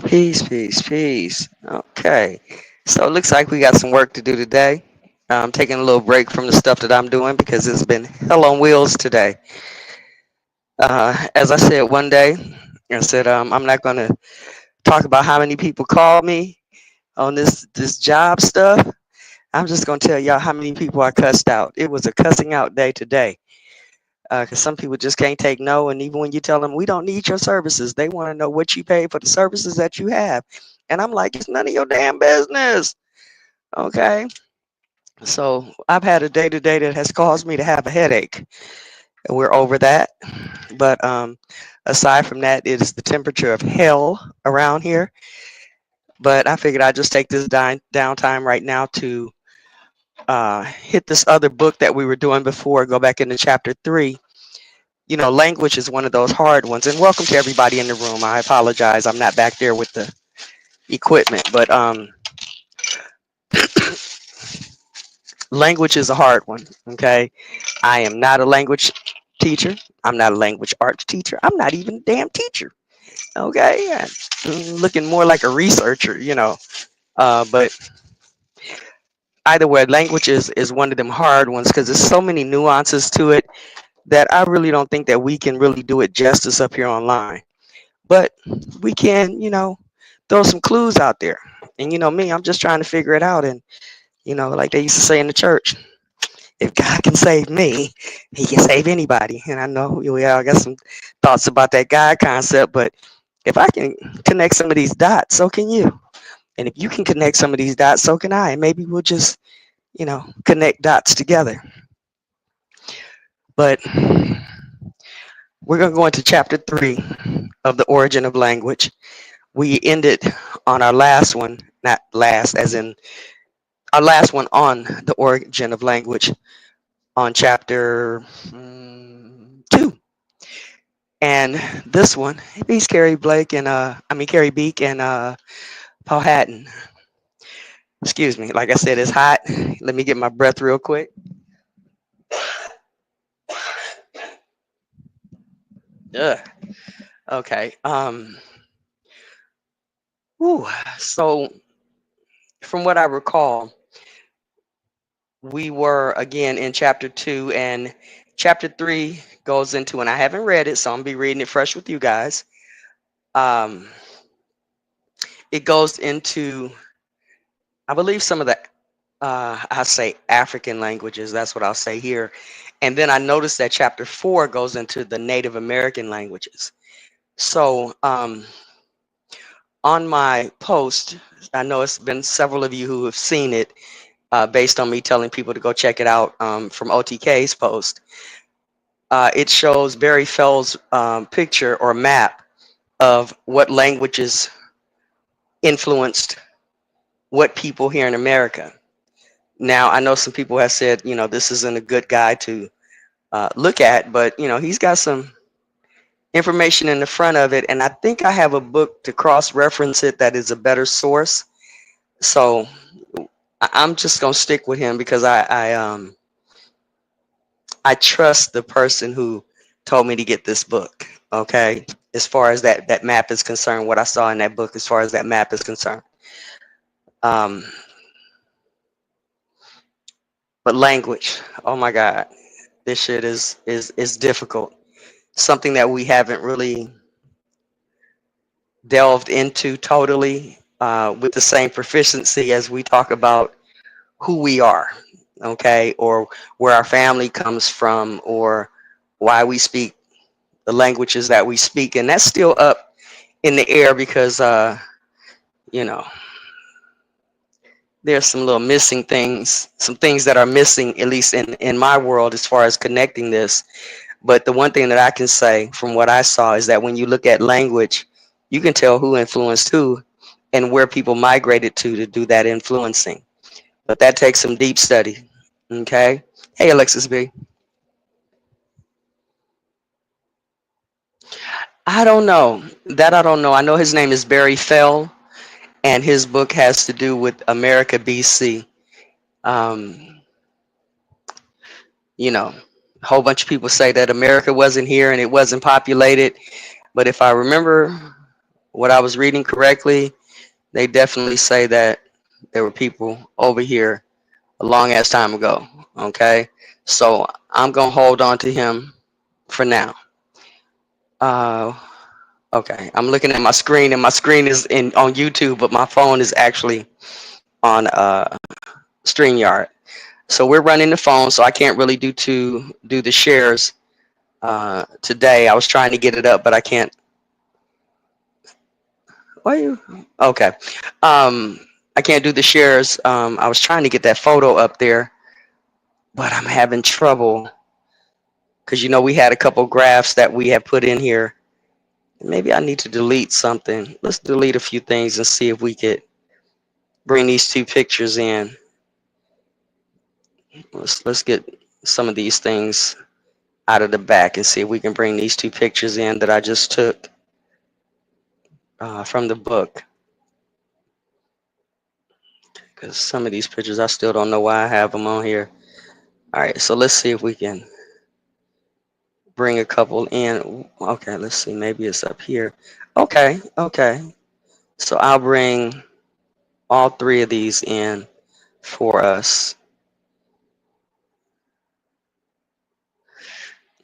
Peace, peace, peace. Okay. So it looks like we got some work to do today. I'm taking a little break from the stuff that I'm doing because it's been hell on wheels today. As I said one day, I said I'm not going to talk about how many people called me on this job stuff. I'm just going to tell y'all how many people I cussed out. It was a cussing out day today because some people just can't take no. And even when you tell them we don't need your services, they want to know what you pay for the services that you have. And I'm like, it's none of your damn business. Okay. So I've had a day today that has caused me to have a headache. We're over that. But aside from that, it is the temperature of hell around here. But I figured I'd just take this downtime right now to hit this other book that we were doing before, go back into chapter 3. You know, language is one of those hard ones. And welcome to everybody in the room. I apologize. I'm not back there with the equipment, but language is a hard one. Okay. I am not a language teacher. I'm not a language arts teacher. I'm not even a damn teacher. Okay. I'm looking more like a researcher, you know. But either way, language is one of them hard ones because there's so many nuances to it that I really don't think that we can really do it justice up here online. But we can, you know, throw some clues out there. And you know me, I'm just trying to figure it out. And you know, like they used to say in the church, if God can save me, He can save anybody. And I know we all got some thoughts about that God concept, but if I can connect some of these dots, so can you. And if you can connect some of these dots, so can I. And maybe we'll just, you know, connect dots together. But we're going to go into chapter 3 of the origin of language. We ended on our last one, not last, as in our last one on the origin of language on chapter 2. And this one, he's Carrie Blake and Carrie Beek and Paul Hatton. Excuse me. Like I said, it's hot. Let me get my breath real quick. Ugh. Okay. Whew. So from what I recall, we were again in chapter 2, and chapter 3 goes into, and I haven't read it, so I'm gonna be reading it fresh with you guys. Um, it goes into, I believe, some of the I say African languages. That's what I'll say here. And then I noticed that chapter 4 goes into the Native American languages. So on my post, I know it's been several of you who have seen it based on me telling people to go check it out from OTK's post. It shows Barry Fell's picture or map of what languages influenced what people here in America. Now, I know some people have said, you know, this isn't a good guy to look at, but you know, he's got some information in the front of it, and I think I have a book to cross-reference it that is a better source. So I'm just gonna stick with him because I trust the person who told me to get this book. Okay, as far as that map is concerned, what I saw in that book, as far as that map is concerned. Um, but language, oh my God, this shit is difficult. Something that we haven't really delved into totally with the same proficiency as we talk about who we are, okay, or where our family comes from, or why we speak the languages that we speak. And that's still up in the air because, you know, there's some little missing things, some things that are missing, at least in my world, as far as connecting this. But the one thing that I can say from what I saw is that when you look at language, you can tell who influenced who and where people migrated to do that influencing. But that takes some deep study. Okay. Hey, Alexis B. I don't know. That I don't know. I know his name is Barry Fell, and his book has to do with America BC. Um, you know, a whole bunch of people say that America wasn't here and it wasn't populated. But if I remember what I was reading correctly, they definitely say that there were people over here a long ass time ago. Okay, so I'm gonna hold on to him for now. Uh, okay, I'm looking at my screen, and my screen is in on YouTube, but my phone is actually on StreamYard. So we're running the phone, so I can't really do the shares today. I was trying to get it up, but I can't. Why you? Okay. Um, I can't do the shares. I was trying to get that photo up there, but I'm having trouble because we had a couple graphs that we had put in here. Maybe I need to delete something. Let's delete a few things and see if we could bring these two pictures in. Let's get some of these things out of the back and see if we can bring these two pictures in that I just took from the book. Because some of these pictures I still don't know why I have them on here. All right, so let's see if we can bring a couple in. Okay, let's see. Maybe it's up here. Okay, okay. So I'll bring all three of these in for us.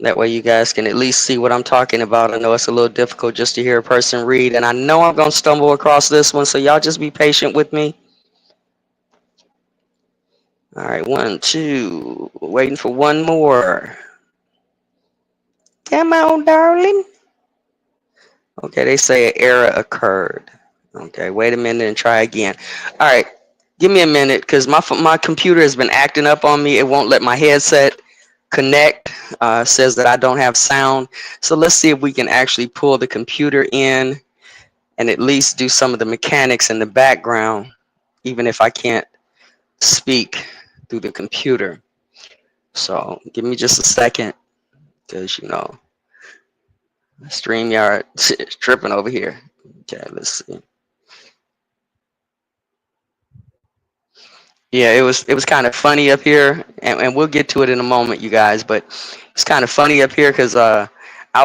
That way you guys can at least see what I'm talking about. I know it's a little difficult just to hear a person read, and I know I'm going to stumble across this one, so y'all just be patient with me. All right, one, two. Waiting for one more. Come on, darling. Okay, they say an error occurred. Okay, wait a minute and try again. All right, give me a minute because my computer has been acting up on me. It won't let my headset connect. Says that I don't have sound. So let's see if we can actually pull the computer in and at least do some of the mechanics in the background, even if I can't speak through the computer. So give me just a second because StreamYard is tripping over here. Okay, let's see. Yeah, it was kind of funny up here, and we'll get to it in a moment, you guys. But it's kind of funny up here because I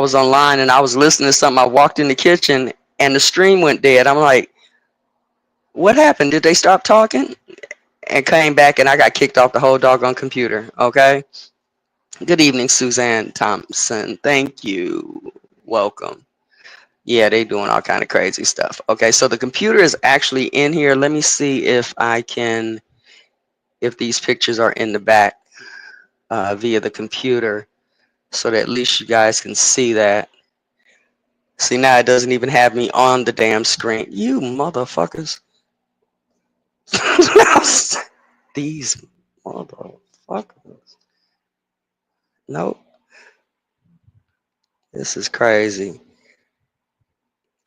was online and I was listening to something. I walked in the kitchen and the stream went dead. I'm like, what happened? Did they stop talking? And came back and I got kicked off the whole doggone computer. Okay. Good evening, Suzanne Thompson. Thank you. Welcome. Yeah, they doing all kind of crazy stuff. Okay, so the computer is actually in here. Let me see if these pictures are in the back via the computer so that at least you guys can see that. See, now it doesn't even have me on the damn screen. You motherfuckers. These motherfuckers. Nope. This is crazy.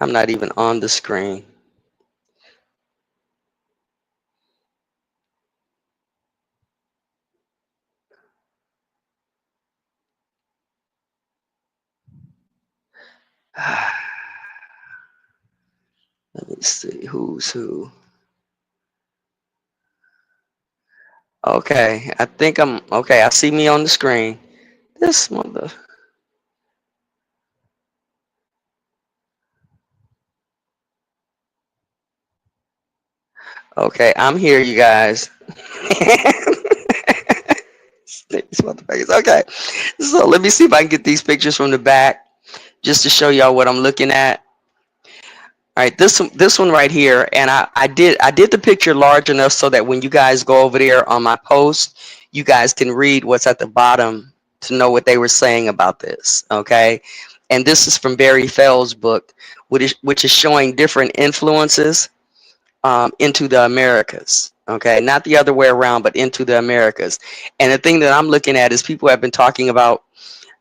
I'm not even on the screen. Let me see who's who. Okay, I think I'm okay. I see me on the screen. This mother. Okay, I'm here, you guys. These motherfuckers. Okay, so let me see if I can get these pictures from the back just to show y'all what I'm looking at. All right, this one right here, and I did the picture large enough so that when you guys go over there on my post, you guys can read what's at the bottom to know what they were saying about this. Okay, and this is from Barry Fell's book, which is showing different influences into the Americas. Okay, not the other way around, but into the Americas. And the thing that I'm looking at is people have been talking about,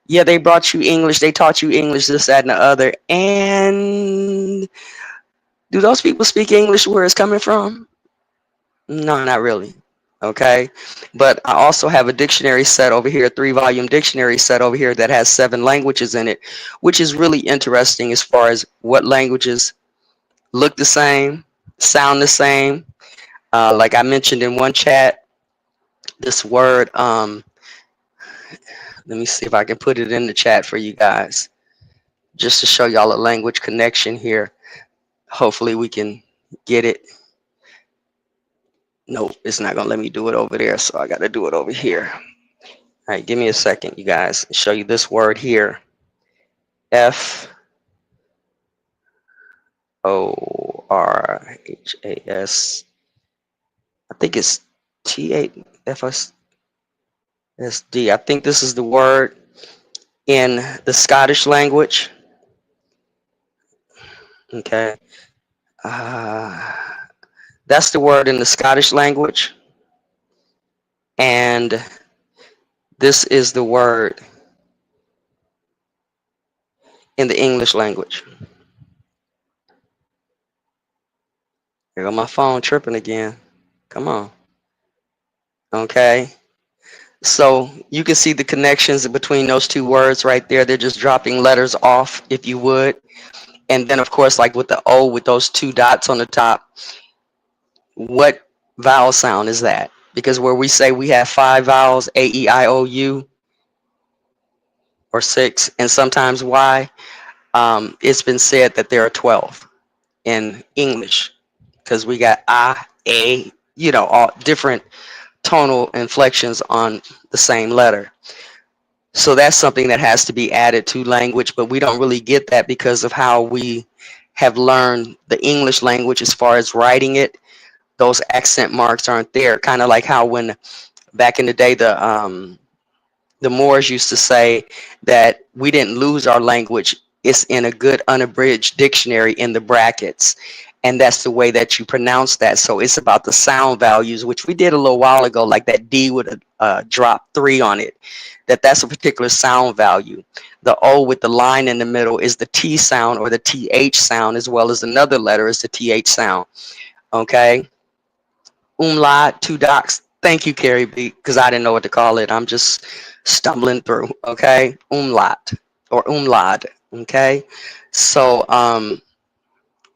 yeah, they brought you English, they taught you English, this, that, and the other. And do those people speak English where it's coming from? No, not really. Okay, but I also have a dictionary set over here, a 3-volume dictionary set over here that has 7 languages in it, which is really interesting as far as what languages look the same, sound the same. Like I mentioned in one chat, this word, let me see if I can put it in the chat for you guys, just to show y'all a language connection here. Hopefully we can get it. Nope, it's not gonna let me do it over there, so I gotta do it over here. All right, give me a second, you guys. I'll show you this word here. Forhas. I think it's TAFSD. I think this is the word in the Scottish language. Okay. Uh, that's the word in the Scottish language. And this is the word in the English language. Here go my phone tripping again. Come on. Okay. So you can see the connections between those two words right there. They're just dropping letters off, if you would. And then, of course, like with the O with those two dots on the top, what vowel sound is that? Because where we say we have 5 vowels, A, E, I, O, U, or 6, and sometimes Y, it's been said that there are 12 in English because we got I, A, all different tonal inflections on the same letter. So that's something that has to be added to language, but we don't really get that because of how we have learned the English language as far as writing it. Those accent marks aren't there. Kind of like how when back in the day the Moors used to say that we didn't lose our language. It's in a good unabridged dictionary in the brackets. And that's the way that you pronounce that. So it's about the sound values, which we did a little while ago, like that D would drop 3 on it. That's a particular sound value. The O with the line in the middle is the T sound or the TH sound, as well as another letter is the TH sound. Okay. Umlaut, 2 dots. Thank you, Carrie B, because I didn't know what to call it. I'm just stumbling through. Okay. Umlaut or umlaut. Okay. So,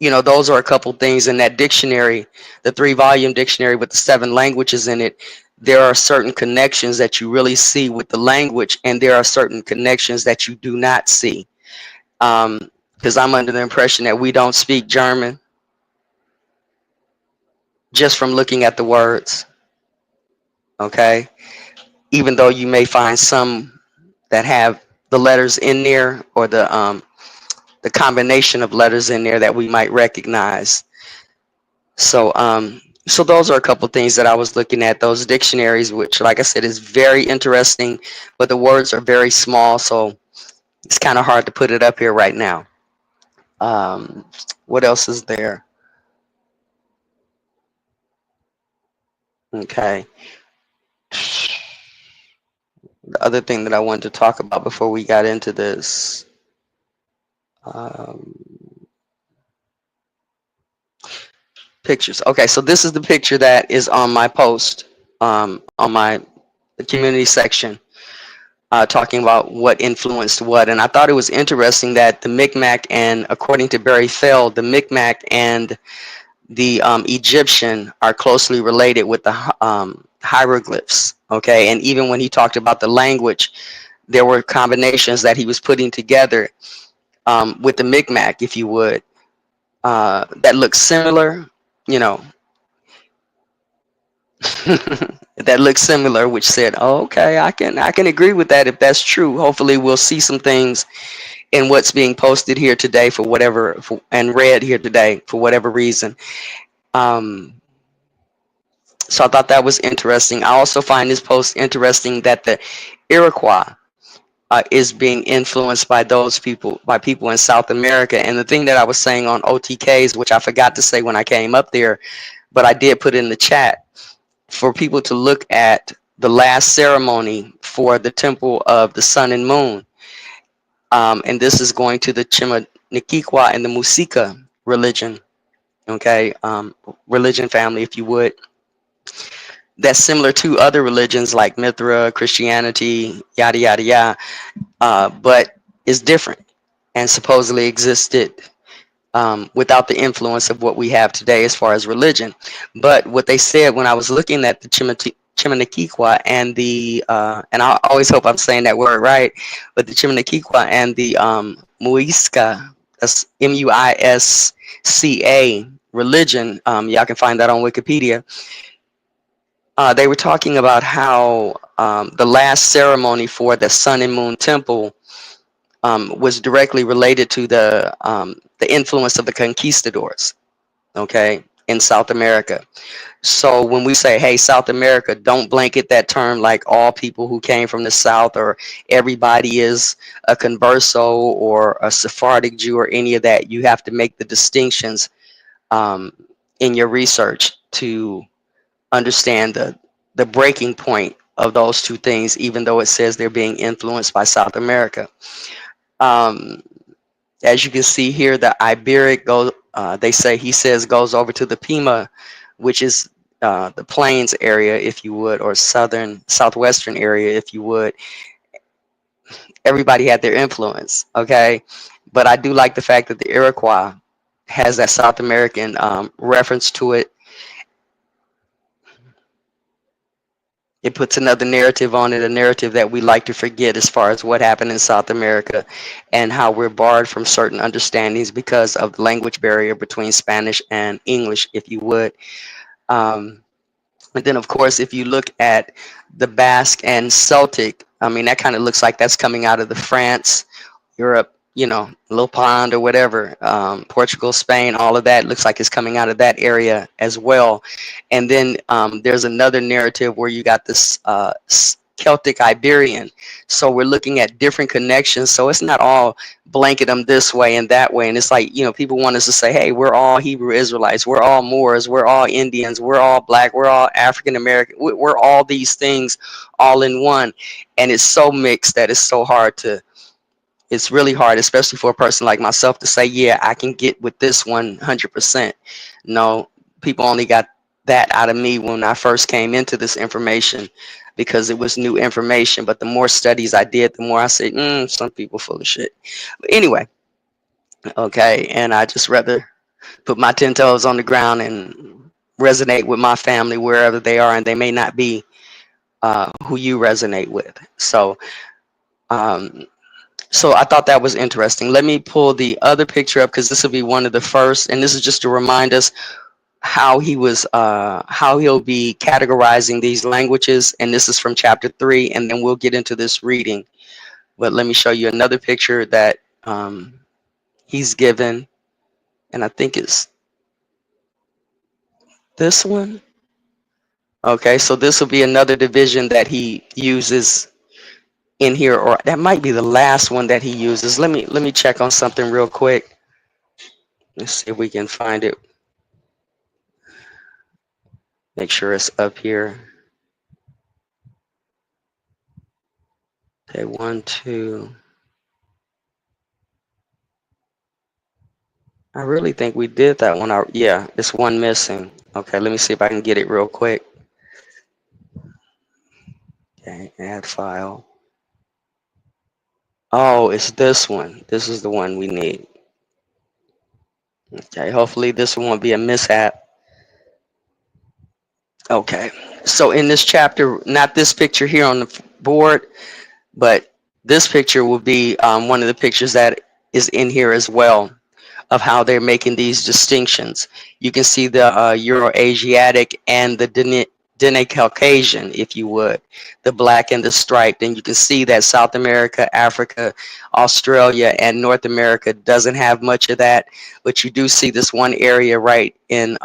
those are a couple things in that dictionary, the 3-volume dictionary with the 7 languages in it. There are certain connections that you really see with the language, and there are certain connections that you do not see. Because I'm under the impression that we don't speak German just from looking at the words. Okay. Even though you may find some that have the letters in there or the combination of letters in there that we might recognize. So those are a couple things that I was looking at, those dictionaries, which, like I said, is very interesting, but the words are very small, so it's kind of hard to put it up here right now. What else is there? Okay. The other thing that I wanted to talk about before we got into this, um, pictures. Okay, so this is the picture that is on my post, on my community section, talking about what influenced what. And I thought it was interesting that the Micmac, and according to Barry Feld, the Micmac and the Egyptian are closely related with the hieroglyphs. Okay, and even when he talked about the language, there were combinations that he was putting together with the Micmac, if you would, that look similar, you know, that looks similar, which said, oh, okay, I can agree with that if that's true. Hopefully we'll see some things in what's being posted here today and read here today for whatever reason. So I thought that was interesting. I also find this post interesting that the Iroquois is being influenced by by people in South America. And the thing that I was saying on OTKs, which I forgot to say when I came up there, but I did put in the chat, for people to look at the last ceremony for the temple of the sun and moon. And this is going to the Chimaniquikwa and the Musika religion, okay, religion family, if you would. That's similar to other religions like Mithra, Christianity, yada, yada, yada, but is different and supposedly existed without the influence of what we have today as far as religion. But what they said when I was looking at the Chimaniquikwa and and I always hope I'm saying that word right, but the Chimaniquikwa and the Muisca, That's Muisca religion. Y'all can find that on Wikipedia. They were talking about how the last ceremony for the Sun and Moon Temple was directly related to the influence of the conquistadors, okay, in South America. So when we say, hey, South America, don't blanket that term like all people who came from the South or everybody is a converso or a Sephardic Jew or any of that. You have to make the distinctions um, in your research to understand the breaking point of those two things, even though it says they're being influenced by South America. Um, as you can see here, the Iberic goes. They say he says goes over to the Pima, which is the plains area, if you would, or southwestern area, if you would. Everybody had their influence, okay, but I do like the fact that the Iroquois has that South American reference to it. It puts another narrative on it, a narrative that we like to forget as far as what happened in South America and how we're barred from certain understandings because of the language barrier between Spanish and English, if you would. Um, and then, of course, if you look at the Basque and Celtic, I mean, that kind of looks like that's coming out of the France, Europe, you know, Little Pond or whatever, Portugal, Spain, all of that looks like it's coming out of that area as well. And then there's another narrative where you got this Celtic Iberian. So we're looking at different connections. So it's not all blanket them this way and that way. And it's like, you know, people want us to say, hey, we're all Hebrew Israelites, we're all Moors, we're all Indians, we're all black, we're all African American, we're all these things all in one. And it's so mixed that it's really hard, especially for a person like myself, to say, yeah, I can get with this 100%. No, people only got that out of me when I first came into this information because it was new information. But the more studies I did, the more I said, some people full of shit. But anyway, okay, and I just rather put my 10 toes on the ground and resonate with my family wherever they are, and they may not be who you resonate with. Um, so I thought that was interesting. Let me pull the other picture up because this will be one of the first, and this is just to remind us how how he'll be categorizing these languages. And this is from chapter 3, and then we'll get into this reading. But let me show you another picture that he's given, and I think it's this one. Okay, so this will be another division that he uses in here, or that might be the last one that he uses. Let me check on something real quick. Let's see if we can find it. Make sure it's up here. Okay, 1, 2. I really think we did that one. Yeah, it's one missing. Okay, let me see if I can get it real quick. Okay, add file. Oh, it's this one. This is the one we need. Okay, hopefully this won't be a mishap. Okay, so in this chapter, not this picture here on the board, but this picture will be one of the pictures that is in here as well, of how they're making these distinctions. You can see the Euro-Asiatic and the Dene Caucasian, if you would, the black and the striped. And you can see that South America, Africa, Australia, and North America doesn't have much of that, but you do see this one area right in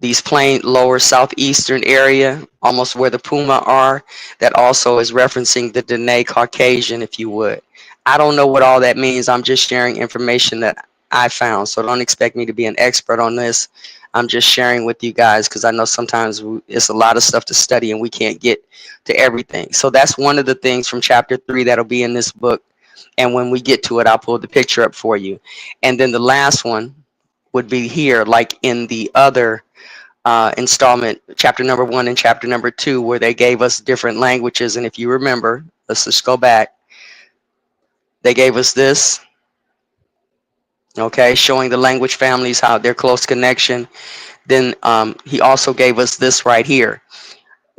these plain lower southeastern area, almost where the Puma are, that also is referencing the Dene Caucasian, if you would. I don't know what all that means. I'm just sharing information that I found. So don't expect me to be an expert on this. I'm just sharing with you guys because I know sometimes it's a lot of stuff to study and we can't get to everything. So that's one of the things from chapter 3 that'll be in this book. And when we get to it, I'll pull the picture up for you. And then the last one would be here, like in the other installment, chapter number 1 and chapter number 2, where they gave us different languages. And if you remember, let's just go back. They gave us this, okay, showing the language families, how their close connection. Then he also gave us this right here.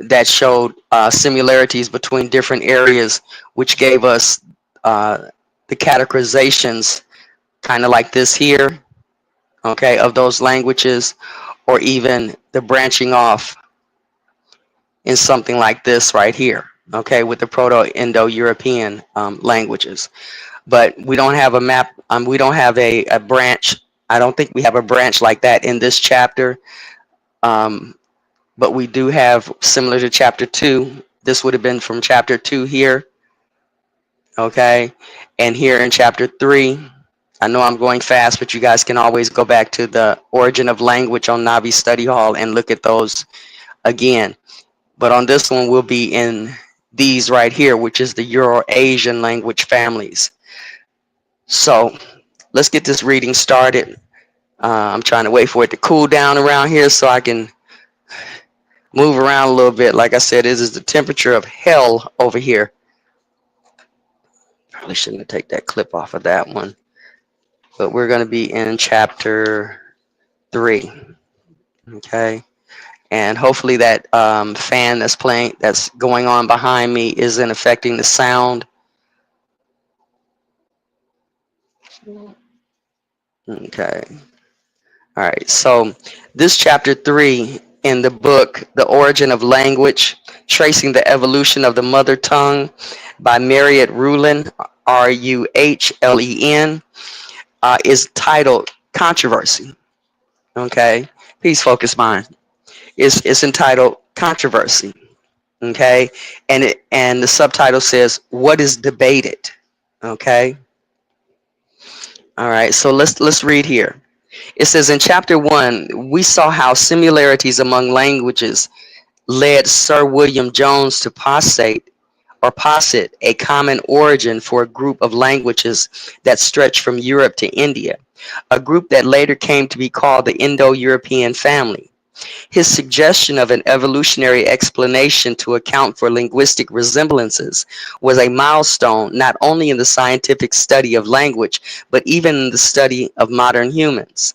that showed similarities between different areas, which gave us uh, the categorizations, kind of like this here, okay, of those languages, or even the branching off in something like this right here, okay, with the Proto-Indo-European languages. But we don't have a map, we don't have a branch. I don't think we have a branch like that in this chapter, um, but we do have, similar to chapter 2, this would have been from chapter 2 here, okay, and here in chapter 3. I know I'm going fast, but you guys can always go back to the origin of language on Navi Study Hall and look at those again. But on this one, we'll be in these right here, which is the Euro-Asian language families. So let's get this reading started. I'm trying to wait for it to cool down around here so I can move around a little bit. Like I said, this is the temperature of hell over here. Probably shouldn't have taken that clip off of that one. But we're going to be in chapter 3. Okay. And hopefully that fan that's going on behind me isn't affecting the sound. Okay. All right. So this chapter 3 in the book, The Origin of Language, Tracing the Evolution of the Mother Tongue by Marriott Ruhlen, Ruhlen, is titled Controversy. Okay. Peace, focus, mind. It's entitled Controversy. Okay. And the subtitle says, What is debated? Okay. All right. So let's read here. It says in chapter 1, we saw how similarities among languages led Sir William Jones to posit a common origin for a group of languages that stretched from Europe to India, a group that later came to be called the Indo-European family. His suggestion of an evolutionary explanation to account for linguistic resemblances was a milestone not only in the scientific study of language, but even in the study of modern humans.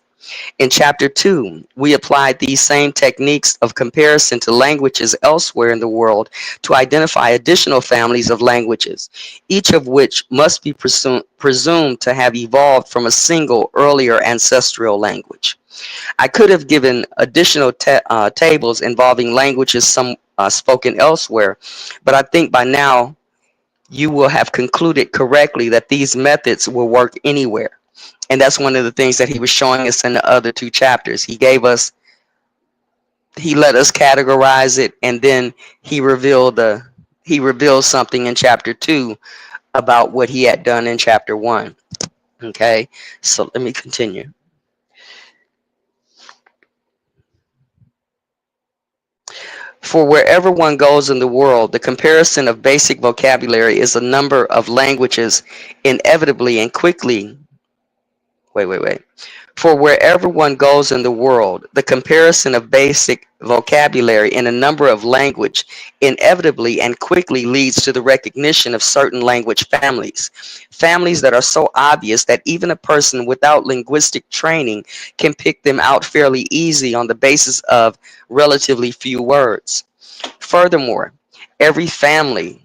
In chapter 2, we applied these same techniques of comparison to languages elsewhere in the world to identify additional families of languages, each of which must be presumed to have evolved from a single earlier ancestral language. I could have given additional tables involving languages some spoken elsewhere, but I think by now you will have concluded correctly that these methods will work anywhere. And that's one of the things that he was showing us in the other 2 chapters. He let us categorize it, and then he revealed something in chapter 2 about what he had done in chapter 1. Okay, so let me continue. For wherever one goes in the world, the comparison of basic vocabulary is a number of languages inevitably and quickly. Wait. For wherever one goes in the world, the comparison of basic vocabulary in a number of language inevitably and quickly leads to the recognition of certain language families. Families that are so obvious that even a person without linguistic training can pick them out fairly easy on the basis of relatively few words. Furthermore, every family,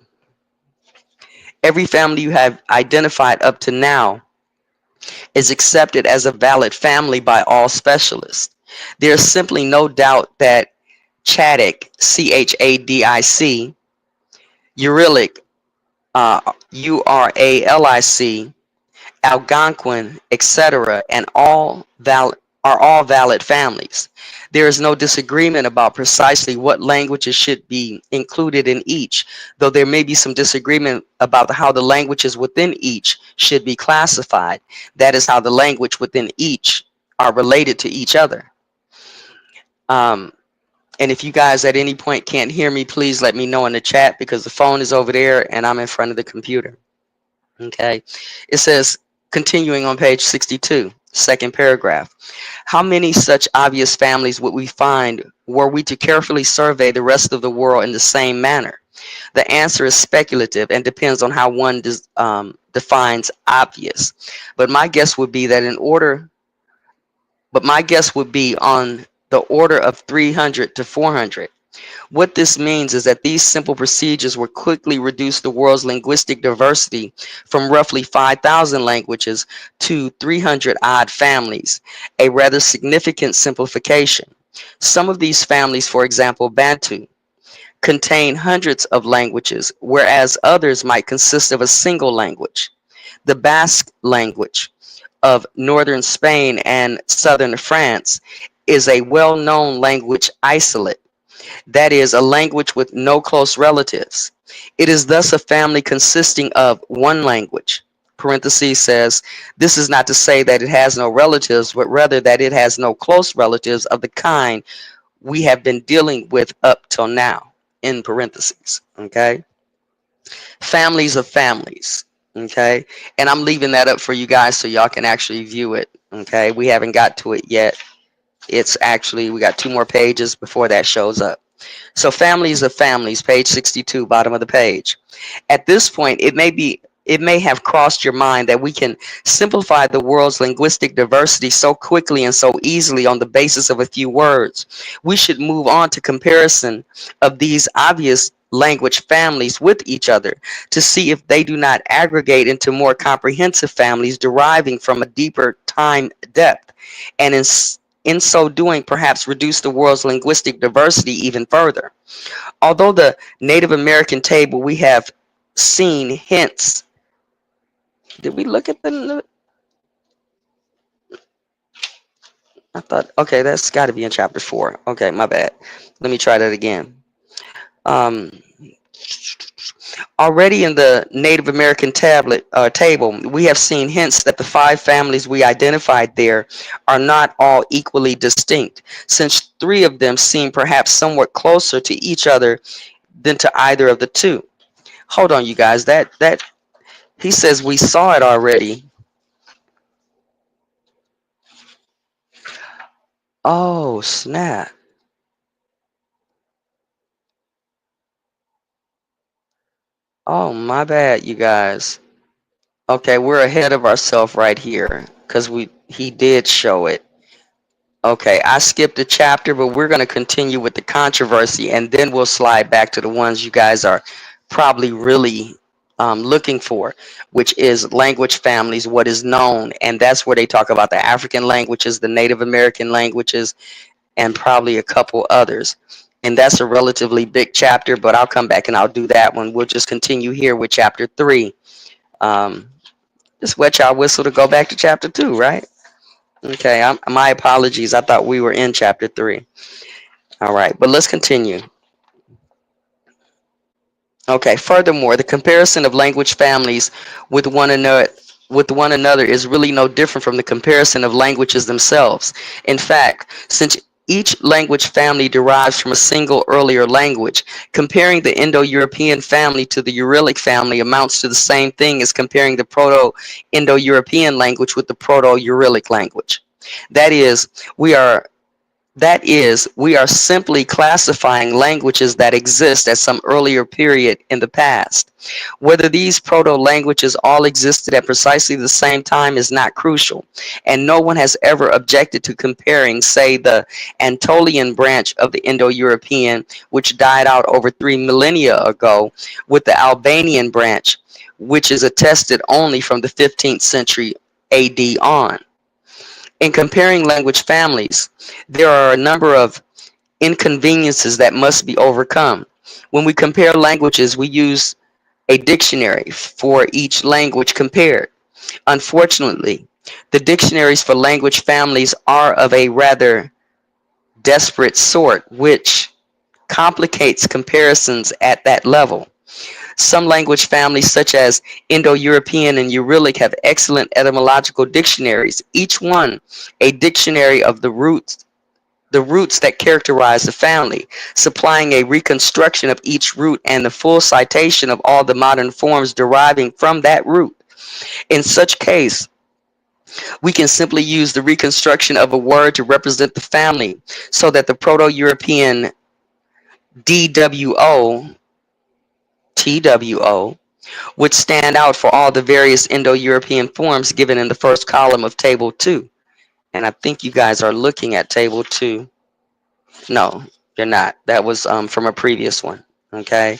every family you have identified up to now is accepted as a valid family by all specialists. There's simply no doubt that Chadic, Chadic, Uralic, Uralic, Algonquin, etc., and are all valid families. There is no disagreement about precisely what languages should be included in each, though there may be some disagreement about how the languages within each should be classified. That is how the language within each are related to each other. Um, and if you guys at any point can't hear me, please let me know in the chat because the phone is over there and I'm in front of the computer. Okay. It says, continuing on page 62, second paragraph. How many such obvious families would we find were we to carefully survey the rest of the world in the same manner? The answer is speculative and depends on how one defines obvious. But my guess would be on the order of 300 to 400. What this means is that these simple procedures will quickly reduce the world's linguistic diversity from roughly 5,000 languages to 300 odd families, a rather significant simplification. Some of these families, for example, Bantu, contain hundreds of languages, whereas others might consist of a single language. The Basque language of northern Spain and southern France is a well-known language isolate, that is, a language with no close relatives. It is thus a family consisting of one language. Parentheses says, this is not to say that it has no relatives, but rather that it has no close relatives of the kind we have been dealing with up till now, in parentheses. Okay? Families of families. Okay? And I'm leaving that up for you guys so y'all can actually view it. Okay? We haven't got to it yet. It's actually, we got 2 more pages before that shows up. So families of families, page 62, bottom of the page. At this point, it may have crossed your mind that we can simplify the world's linguistic diversity so quickly and so easily on the basis of a few words. We should move on to comparison of these obvious language families with each other to see if they do not aggregate into more comprehensive families deriving from a deeper time depth, and in so doing perhaps reduce the world's linguistic diversity even further. Although the Native American table, we have seen hints. Did we look at the? I thought, okay, that's got to be in chapter 4. Okay, my bad. Let me try that again. Um, Already in the Native American table, we have seen hints that the 5 families we identified there are not all equally distinct, since 3 of them seem perhaps somewhat closer to each other than to either of the 2. Hold on, you guys. That he says we saw it already. Oh, snap. Oh, my bad, you guys. Okay, we're ahead of ourselves right here because he did show it. Okay, I skipped a chapter, but we're going to continue with the controversy, and then we'll slide back to the ones you guys are probably really looking for, which is language families, what is known, and that's where they talk about the African languages, the Native American languages, and probably a couple others. And that's a relatively big chapter, but I'll come back and I'll do that one. We'll just continue here with chapter 3. Um, just wet y'all whistle to go back to chapter 2, right? Okay, my apologies. I thought we were in chapter 3. All right, but let's continue. Okay, furthermore, the comparison of language families with one another is really no different from the comparison of languages themselves. In fact, since each language family derives from a single earlier language, comparing the Indo-European family to the Uralic family amounts to the same thing as comparing the Proto-Indo-European language with the Proto-Uralic language. That is, we are we are simply classifying languages that exist at some earlier period in the past. Whether these proto-languages all existed at precisely the same time is not crucial, and no one has ever objected to comparing, say, the Anatolian branch of the Indo-European, which died out over 3 millennia ago, with the Albanian branch, which is attested only from the 15th century AD on. In comparing language families, there are a number of inconveniences that must be overcome. When we compare languages, we use a dictionary for each language compared. Unfortunately, the dictionaries for language families are of a rather desperate sort, which complicates comparisons at that level. Some language families, such as Indo-European and Uralic, have excellent etymological dictionaries, each one a dictionary of the roots that characterize the family, supplying a reconstruction of each root and the full citation of all the modern forms deriving from that root. In such case, we can simply use the reconstruction of a word to represent the family, so that the Proto-European DWO, TWO, would stand out for all the various Indo-European forms given in the first column of Table 2. And I think you guys are looking at Table 2. No, You're not. That was from a previous one. Okay.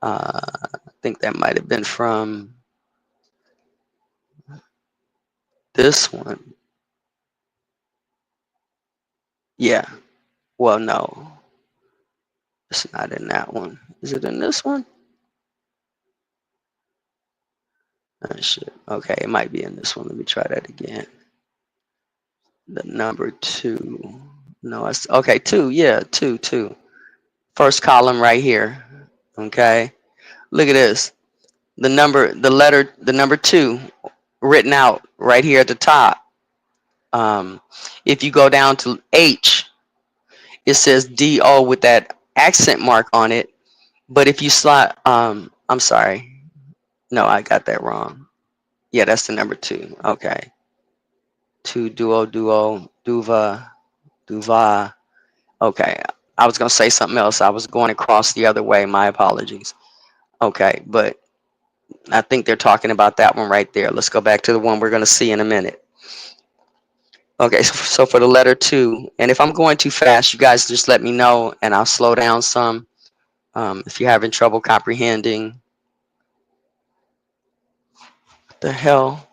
I think that might have been from this one. Yeah. Well, no, it's not in that one. Is it in this one? Oh, shit. Okay, it might be in this one. Let me try that again. The number two. No, it's okay. Two. Yeah, two, two. First column right here. Okay. Look at this. The number two written out right here at the top. If you go down to H, it says DO with that accent mark on it. But if you slide, I'm sorry. No, I got that wrong. Yeah, that's the number two. Okay. Two, duo, duva, duva. Okay. I was going to say something else. I was going across the other way. My apologies. Okay. But I think they're talking about that one right there. Let's go back to the one we're going to see in a minute. Okay. So for the letter two, and if I'm going too fast, you guys just let me know and I'll slow down some. If you're having trouble comprehending, what the hell?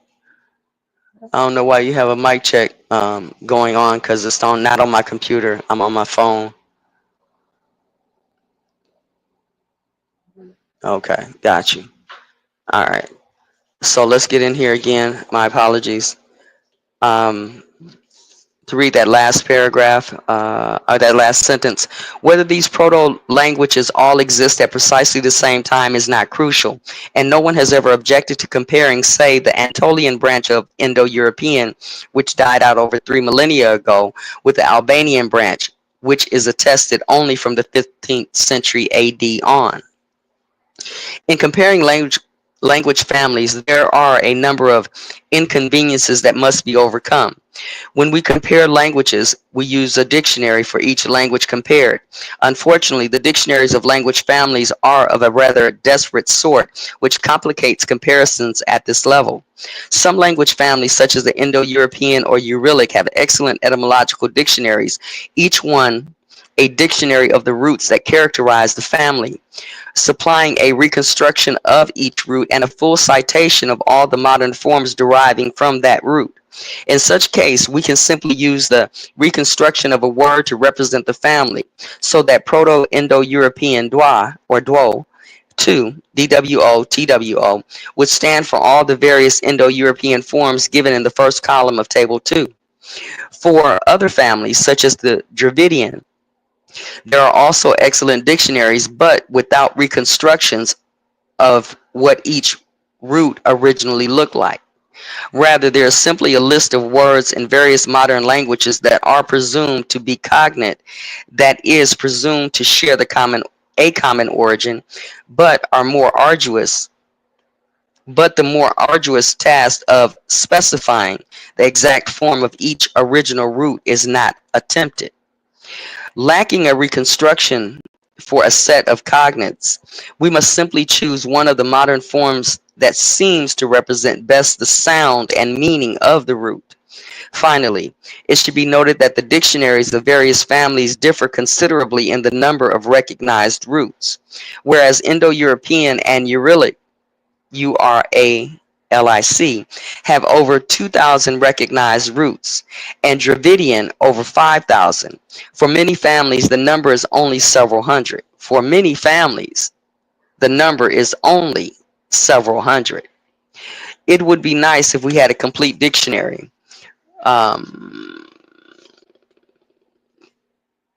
I don't know why you have a mic check going on because it's not on my computer. I'm on my phone. Okay, got you. All right. So let's get in here again. My apologies. Um, to read that last paragraph, or that last sentence, whether these proto languages all exist at precisely the same time is not crucial, and no one has ever objected to comparing, say, the Anatolian branch of Indo-European, which died out over 3 millennia ago, with the Albanian branch, which is attested only from the 15th century AD on. In comparing language families, there are a number of inconveniences that must be overcome. When we compare languages, we use a dictionary for each language compared. Unfortunately, the dictionaries of language families are of a rather desperate sort, which complicates comparisons at this level. Some language families, such as the Indo-European or Uralic, have excellent etymological dictionaries, each one a dictionary of the roots that characterize the family, supplying a reconstruction of each root and a full citation of all the modern forms deriving from that root. In such case, we can simply use the reconstruction of a word to represent the family, so that Proto-Indo-European dwa or dwo, 2, DWO, TWO, would stand for all the various Indo-European forms given in the first column of Table 2. For other families, such as the Dravidian, there are also excellent dictionaries, but without reconstructions of what each root originally looked like. Rather, there is simply a list of words in various modern languages that are presumed to be cognate, that is, presumed to share a common origin, but the more arduous task of specifying the exact form of each original root is not attempted. Lacking a reconstruction for a set of cognates, we must simply choose one of the modern forms that seems to represent best the sound and meaning of the root. Finally, it should be noted that the dictionaries of various families differ considerably in the number of recognized roots, whereas Indo-European and Uralic URALIC have over 2,000 recognized roots, and Dravidian over 5,000. For many families, the number is only several hundred. For many families, the number is only several hundred. It would be nice if we had a complete dictionary. Um,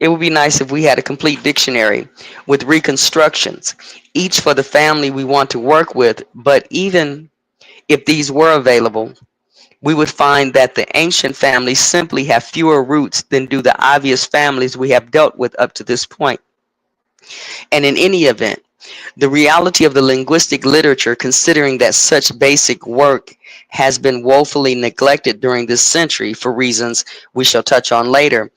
it would be nice if we had a complete dictionary with reconstructions, each for the family we want to work with, but even if these were available, we would find that the ancient families simply have fewer roots than do the obvious families we have dealt with up to this point. And in any event, the reality of the linguistic literature, considering that such basic work has been woefully neglected during this century for reasons we shall touch on later,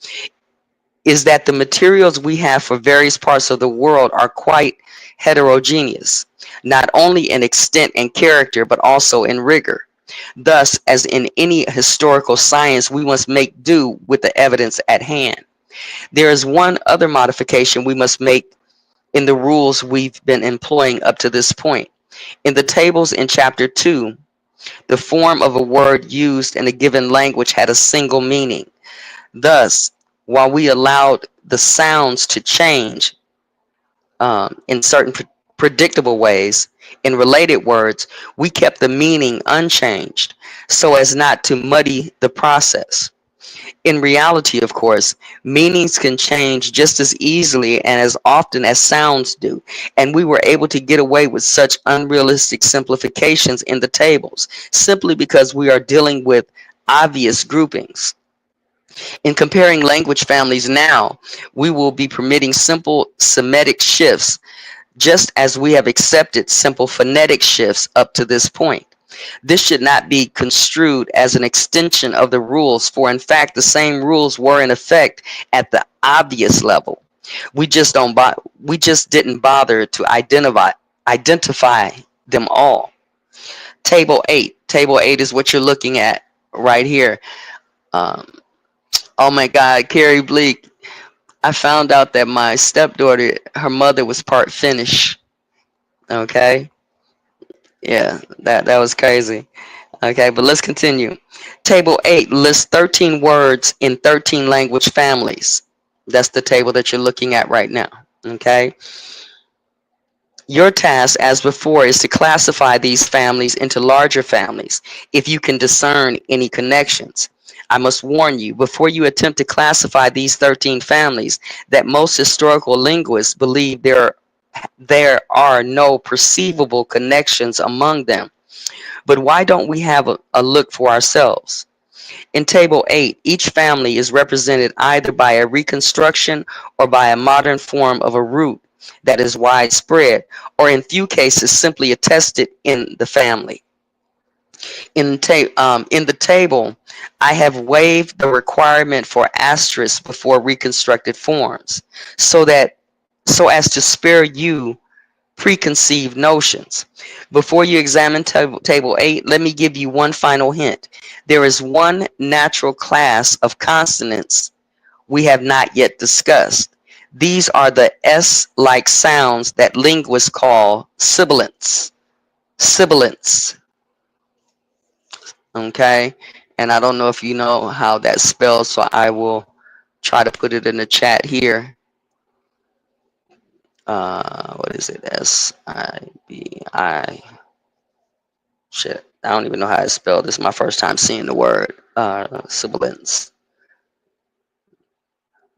is that the materials we have for various parts of the world are quite heterogeneous, not only in extent and character, but also in rigor. Thus, as in any historical science, we must make do with the evidence at hand. There is one other modification we must make in the rules we've been employing up to this point. In the tables in Chapter 2, the form of a word used in a given language had a single meaning. Thus, while we allowed the sounds to change in certain predictable ways in related words, we kept the meaning unchanged so as not to muddy the process. In reality, of course, meanings can change just as easily and as often as sounds do, and we were able to get away with such unrealistic simplifications in the tables simply because we are dealing with obvious groupings. In comparing language families now, we will be permitting simple Semitic shifts just as we have accepted simple phonetic shifts up to this point. This should not be construed as an extension of the rules, for in fact, the same rules were in effect at the obvious level. We just didn't bother to identify them all. Table 8. Table 8 is what you're looking at right here. Um, oh my God, Carrie Bleak. I found out that my stepdaughter, her mother was part Finnish. Okay. Yeah, that was crazy. Okay, but let's continue. Table 8 lists 13 words in 13 language families. That's the table that you're looking at right now. Okay. Your task, as before, is to classify these families into larger families if you can discern any connections. I must warn you, before you attempt to classify these 13 families, that most historical linguists believe there are no perceivable connections among them. But why don't we have a look for ourselves? In Table 8, each family is represented either by a reconstruction or by a modern form of a root that is widespread, or in few cases simply attested in the family. In the table, I have waived the requirement for asterisks before reconstructed forms, so as to spare you preconceived notions. Before you examine table 8, let me give you one final hint. There is one natural class of consonants we have not yet discussed. These are the S-like sounds that linguists call sibilants. Sibilants. Okay? And I don't know if you know how that's spelled, so I will try to put it in the chat here. What is it? S-I-B-I. Shit, I don't even know how it's spelled. This is my first time seeing the word sibilants.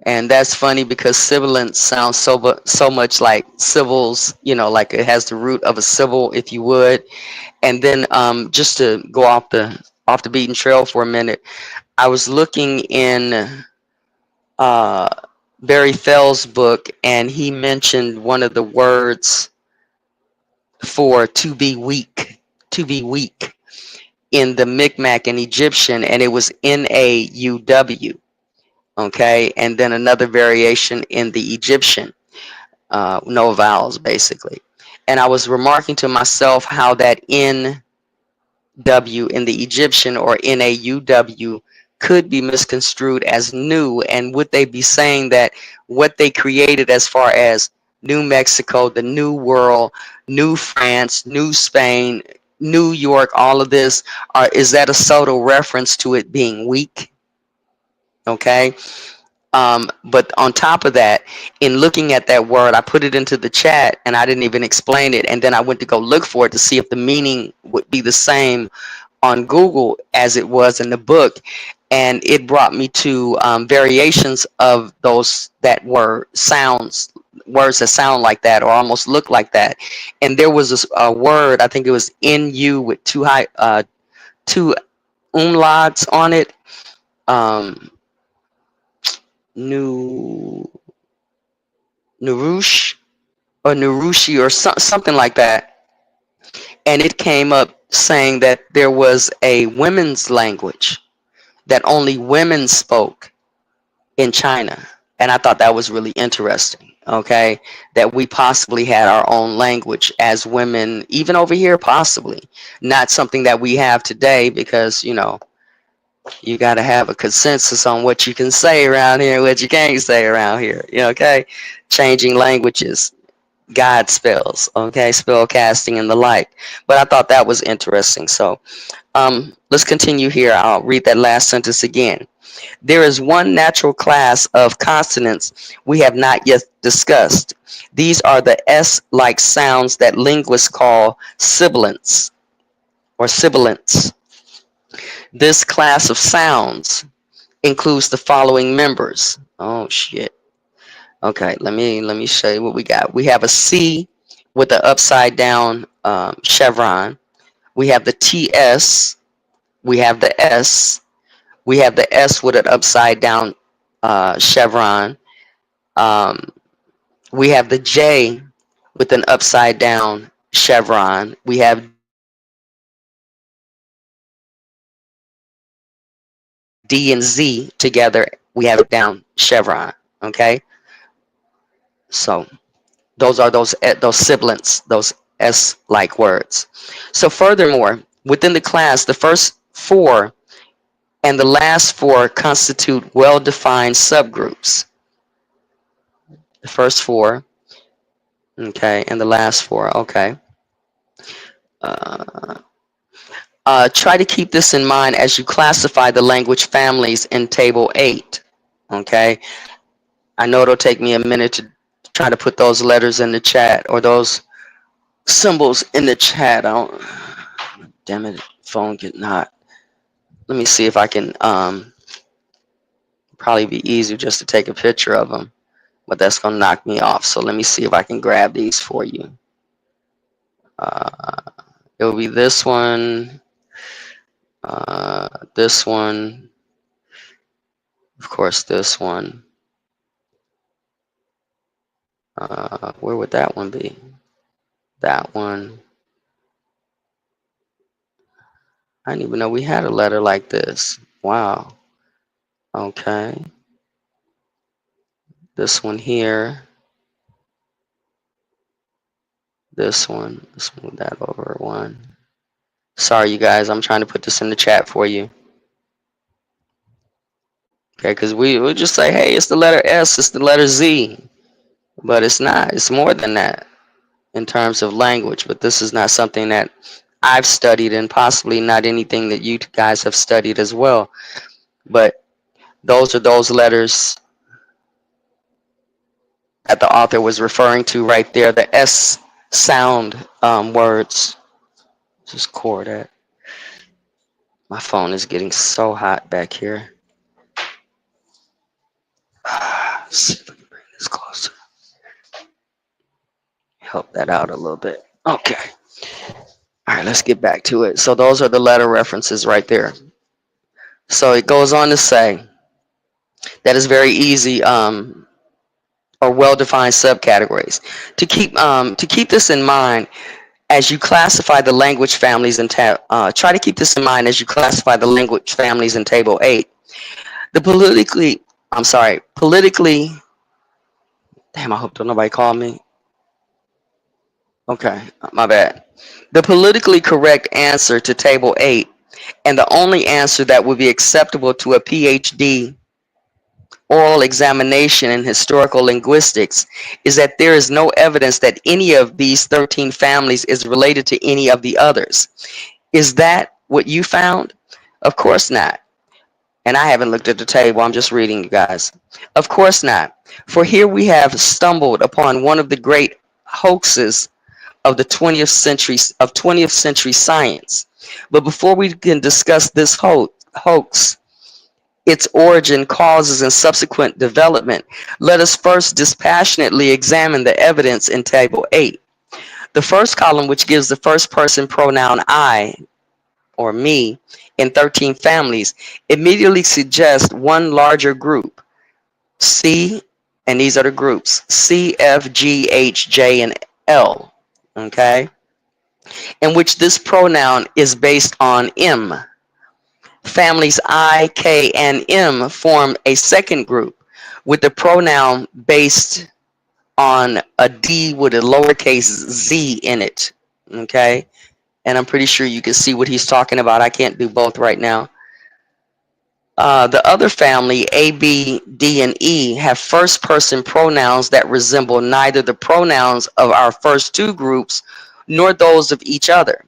And that's funny because sibilant sounds so much like civils, you know, like it has the root of a civil, if you would. And then just to go off the beaten trail for a minute, I was looking in uh, Barry Fell's book, and he mentioned one of the words for to be weak, in the Mi'kmaq and Egyptian, and it was N-A-U-W. Okay, and then another variation in the Egyptian, no vowels basically. And I was remarking to myself how that N-W in the Egyptian, or N-A-U-W, could be misconstrued as new, and would they be saying that what they created as far as New Mexico, the New World, New France, New Spain, New York, all of this, is that a subtle reference to it being weak? Okay. But on top of that, in looking at that word, I put it into the chat and I didn't even explain it. And then I went to go look for it to see if the meaning would be the same on Google as it was in the book. And it brought me to variations of that word sounds, words that sound like that or almost look like that. And there was a word, I think it was NU with two umlauts on it. Nurush or Nurushi or something like that. And it came up saying that there was a women's language that only women spoke in China. And I thought that was really interesting, okay? That we possibly had our own language as women, even over here, possibly. Not something that we have today because, you know, You got to have a consensus on what you can say around here and what you can't say around here. Okay? Changing languages, God spells, okay? Spell casting and the like. But I thought that was interesting. So let's continue here. I'll read that last sentence again. There is one natural class of consonants we have not yet discussed. These are the S-like sounds that linguists call sibilants or sibilants. This class of sounds includes the following members. Oh shit. Okay, let me show you what we got. We have a C with the upside down chevron. We have the TS. We have the S. We have the S with an upside down chevron. Um, we have the J with an upside down chevron. We have D and Z together. We have an upside down chevron. Okay, so those are those sibilants, those S-like words. So furthermore, within the class, the first four and the last four constitute well-defined subgroups. The first four, okay, and the last four, okay. Uh, try to keep this in mind as you classify the language families in Table 8, okay. I know it'll take me a minute to try to put those letters in the chat or those symbols in the chat. I don't, damn it, phone getting hot. Let me see if I can, probably be easier just to take a picture of them, but that's going to knock me off. So let me see if I can grab these for you. Uh, it will be this one, of course, this one. Where would that one be? That one. I didn't even know we had a letter like this. Wow. Okay. This one here. This one. Let's move that over one. Sorry, you guys. I'm trying to put this in the chat for you. Okay, because we'll just say, hey, it's the letter S, it's the letter Z. But it's not. It's more than that in terms of language. But this is not something that I've studied and possibly not anything that you guys have studied as well. But those are those letters that the author was referring to right there, the S sound words. Just core that. My phone is getting so hot back here. Let's see if I can bring this closer. Help that out a little bit. Okay. All right, let's get back to it. So those are the letter references right there. So it goes on to say that it's very easy or well-defined subcategories. To keep this in mind as you classify the language families in try to keep this in mind as you classify the language families in Table 8. The politically, damn, I hope don't nobody call me. Okay, my bad. The politically correct answer to Table 8 and the only answer that would be acceptable to a PhD oral examination in historical linguistics is that there is no evidence that any of these 13 families is related to any of the others. Is that what you found? Of course not. And I haven't looked at the table, I'm just reading, you guys. Of course not. For here we have stumbled upon one of the great hoaxes of the 20th century science. But before we can discuss this hoax, its origin, causes, and subsequent development, let us first dispassionately examine the evidence in Table 8. The first column, which gives the first person pronoun I, or me, in 13 families, immediately suggests one larger group, C, and these are the groups, C, F, G, H, J, and L, okay, in which this pronoun is based on M. Families I, K, and M form a second group with the pronoun based on a D with a lowercase z in it, okay? And I'm pretty sure you can see what he's talking about. I can't do both right now. The other family, A, B, D, and E, have first person pronouns that resemble neither the pronouns of our first two groups nor those of each other.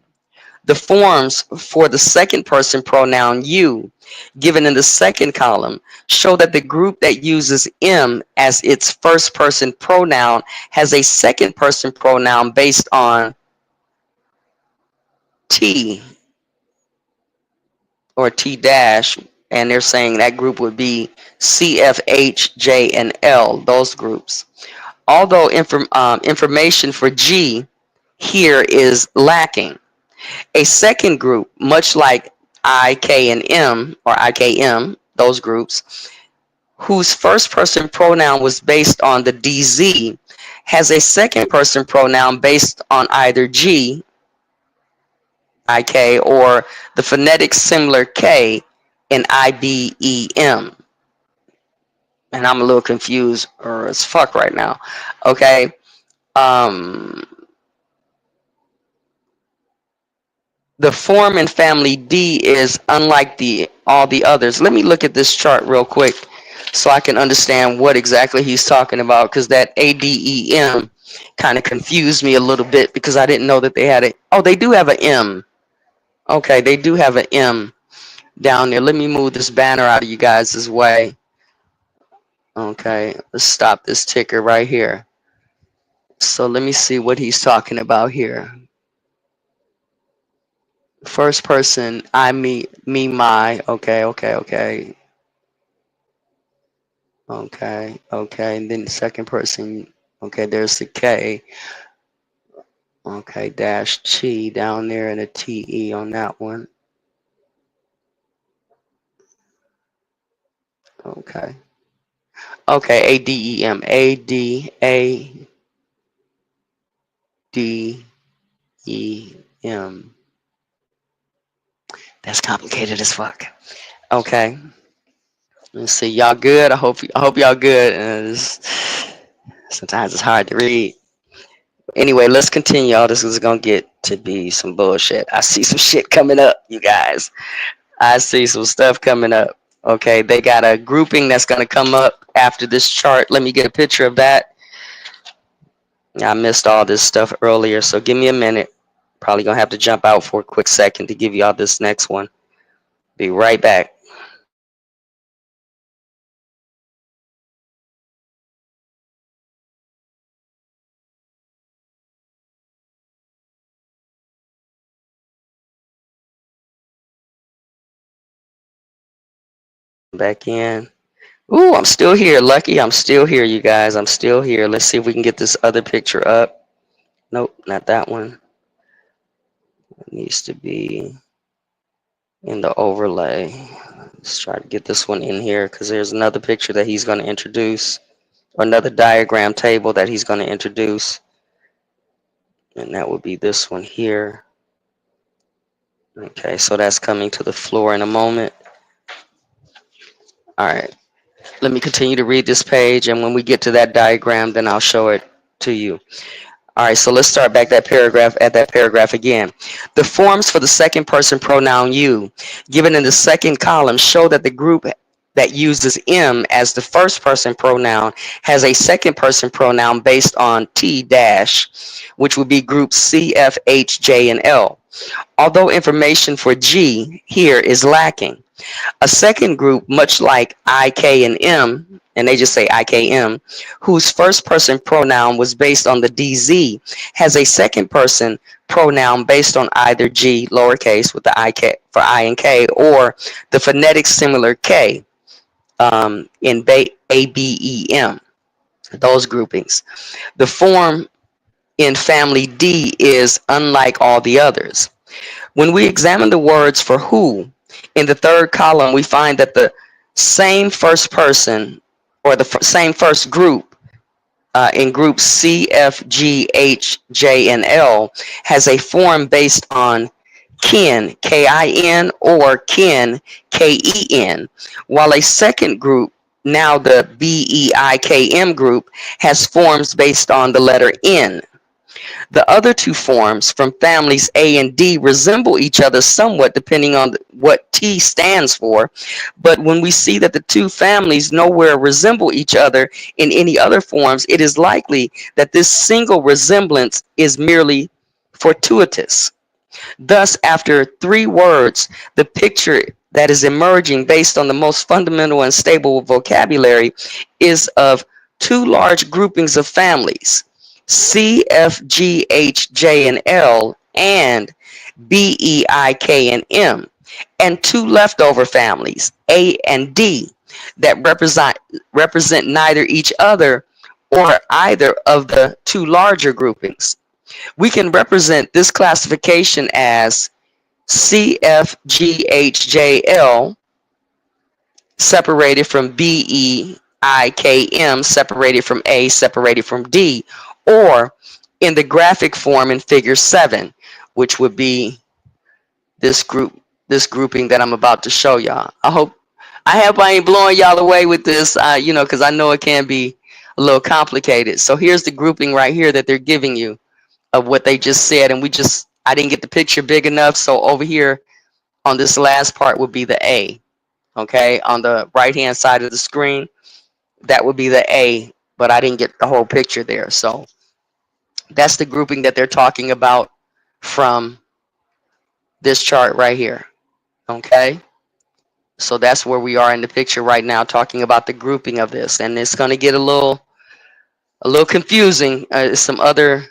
The forms for the second person pronoun you, given in the second column, show that the group that uses M as its first person pronoun has a second person pronoun based on T or T dash, and they're saying that group would be C, F, H, J, and L, those groups. Although information for G here is lacking. A second group, much like I, K, and M, or IKM, those groups, whose first person pronoun was based on the DZ, has a second person pronoun based on either G, IK, or the phonetic similar K in IBEM. And I'm a little confused or as fuck right now. Okay. Um, the form in family D is unlike all the others. Let me look at this chart real quick so I can understand what exactly he's talking about, because that ADEM kind of confused me a little bit because I didn't know that they had it. Oh, they do have an M. Okay, they do have an M down there. Let me move this banner out of you guys' way. Okay, let's stop this ticker right here. So let me see what he's talking about here. First person, I, me, my. Okay, okay, okay. Okay, okay. And then the second person, okay, there's the K. Okay, dash T down there and a TE on that one. Okay. Okay, ADEM. ADEM. That's complicated as fuck. Okay. Let's see. Y'all good? I hope y'all good. Sometimes it's hard to read. Anyway, let's continue. All this is gonna get to be some bullshit. I see some shit coming up, you guys. I see some stuff coming up. Okay, they got a grouping that's gonna come up after this chart. Let me get a picture of that. I missed all this stuff earlier, so give me a minute. Probably gonna have to jump out for a quick second to give y'all this next one. Be right back. Back in. Ooh, I'm still here. Lucky, I'm still here, you guys. I'm still here. Let's see if we can get this other picture up. Nope, not that one. It needs to be in the overlay. Let's try to get this one in here because there's another picture that he's going to introduce, or another diagram table that he's going to introduce. And that would be this one here. Okay, so that's coming to the floor in a moment. All right, let me continue to read this page, and when we get to that diagram, then I'll show it to you. All right, so let's start back at that paragraph again. The forms for the second person pronoun you, given in the second column, show that the group that uses M as the first person pronoun has a second person pronoun based on T dash, which would be groups C, F, H, J, and L. Although information for G here is lacking. A second group, much like I, K, and M, and they just say IKM, whose first person pronoun was based on the DZ, has a second person pronoun based on either G, lowercase, with the IK for I and K, or the phonetic similar K in ABEM, those groupings. The form in family D is unlike all the others. When we examine the words for who, in the third column, we find that the same first person, or the same first group, in groups C, F, G, H, J, and L, has a form based on kin, K-I-N, or kin, K-E-N, while a second group, now the BEIKM group, has forms based on the letter N. The other two forms from families A and D resemble each other somewhat depending on what T stands for, but when we see that the two families nowhere resemble each other in any other forms, it is likely that this single resemblance is merely fortuitous. Thus, after three words, the picture that is emerging based on the most fundamental and stable vocabulary is of two large groupings of families, C, F, G, H, J, and L, and B, E, I, K, and M, and two leftover families, A and D, that represent neither each other or either of the two larger groupings. We can represent this classification as CFGHJL separated from BEIKM separated from A separated from D, or in the graphic form in figure 7, which would be this grouping that I'm about to show y'all. I hope I ain't blowing y'all away with this, because I know it can be a little complicated. So here's the grouping right here that they're giving you of what they just said, and I didn't get the picture big enough, so over here on this last part would be the A. Okay, on the right hand side of the screen, that would be the A, but I didn't get the whole picture there. So that's the grouping that they're talking about from this chart right here. Okay, so that's where we are in the picture right now, talking about the grouping of this, and it's going to get a little confusing. Some other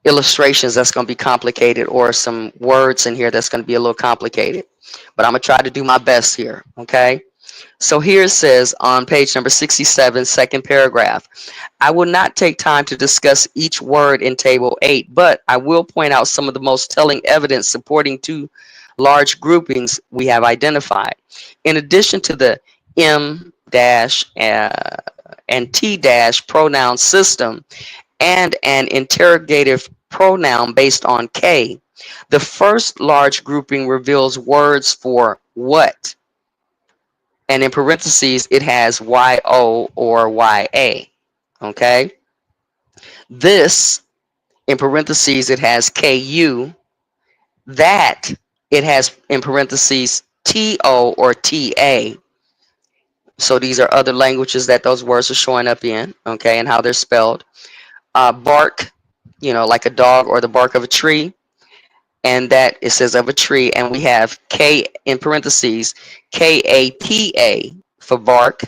illustrations that's going to be complicated, or some words in here that's going to be a little complicated, but I'm going to try to do my best here. Okay, so here it says on page number 67, second paragraph, I will not take time to discuss each word in table 8, but I will point out some of the most telling evidence supporting two large groupings we have identified. In addition to the M dash and T dash pronoun system and an interrogative pronoun based on K, the first large grouping reveals words for what, and in parentheses it has YO or YA. Okay, this in parentheses it has KU, that it has in parentheses TO or TA. So these are other languages that those words are showing up in, okay, and how they're spelled. Bark, like a dog, or the bark of a tree, and that it says of a tree, and we have K in parentheses KAPA for bark.